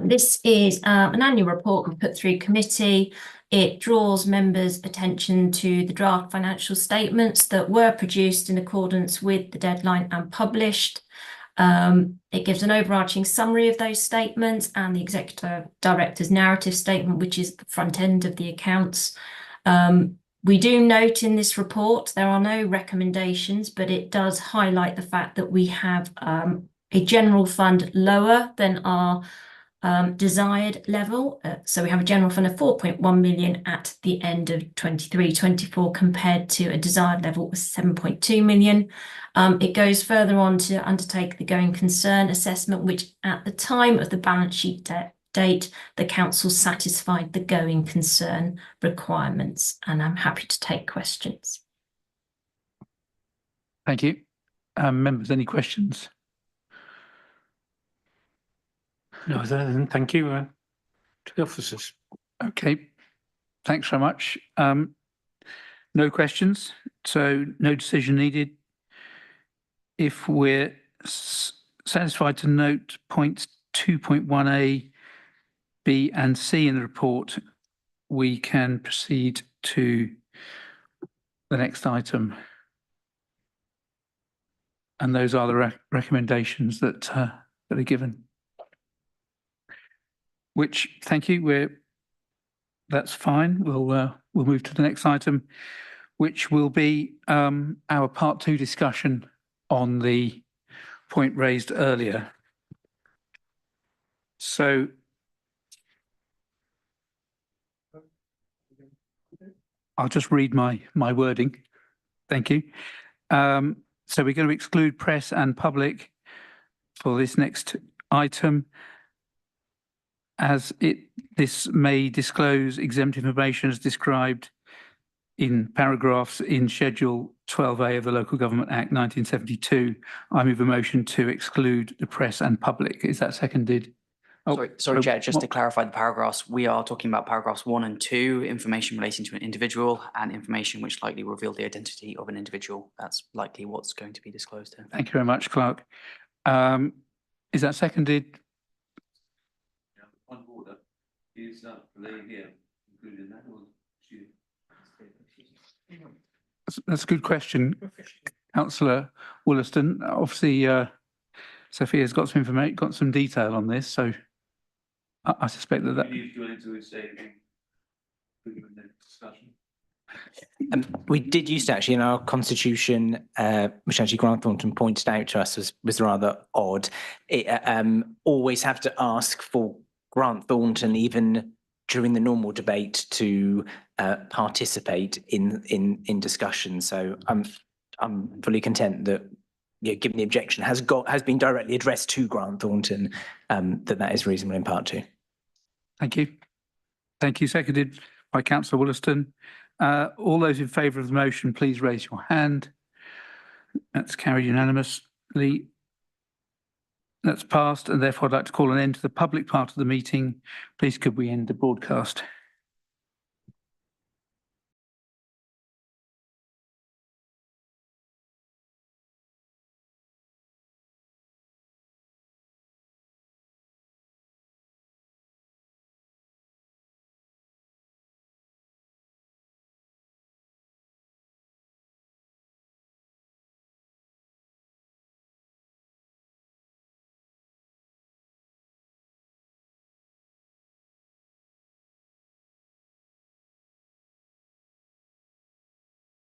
This is an annual report we put through committee. It draws members' attention to the draft financial statements that were produced in accordance with the deadline and published. It gives an overarching summary of those statements and the executive director's narrative statement, which is the front end of the accounts. We do note in this report there are no recommendations, but it does highlight the fact that we have a general fund lower than our desired level. So we have a general fund of 4.1 million at the end of 23-24 compared to a desired level of 7.2 million. It goes further on to undertake the going concern assessment, which at the time of the balance sheet date, the council satisfied the going concern requirements, and I'm happy to take questions. Thank you. Members, any questions? No, then thank you to the officers. Okay, thanks very much. No questions, so no decision needed. If we're satisfied to note points 2.1a, B and C in the report, we can proceed to the next item. And those are the recommendations that are given. Which, thank you, that's fine. We'll move to the next item, which will be our part 2 discussion on the point raised earlier. So I'll just read my wording. Thank you. So we're going to exclude press and public for this next item, as this may disclose exempt information as described in paragraphs in Schedule 12A of the Local Government Act 1972. I move a motion to exclude the press and public. Is that seconded? Oh, Sorry, Chair, just to clarify the paragraphs, we are talking about paragraphs 1 and 2, information relating to an individual and information which likely reveal the identity of an individual. That's likely what's going to be disclosed here. Thank you very much, Clerk. Is that seconded? Point of order is laying here, including that or That's a good question, Councillor Wollaston. Obviously, Sophia's got some information, got some detail on this, so I suspect that. We did used to actually in our constitution, which actually Grant Thornton pointed out to us was rather odd. It, always have to ask for Grant Thornton, even during the normal debate, to participate in discussion. So I'm fully content that, given the objection has been directly addressed to Grant Thornton, that is reasonable in part 2. Thank you. Thank you. Seconded by Councillor Wollaston. All those in favour of the motion, please raise your hand. That's carried unanimously. That's passed, and therefore I'd like to call an end to the public part of the meeting. Please could we end the broadcast?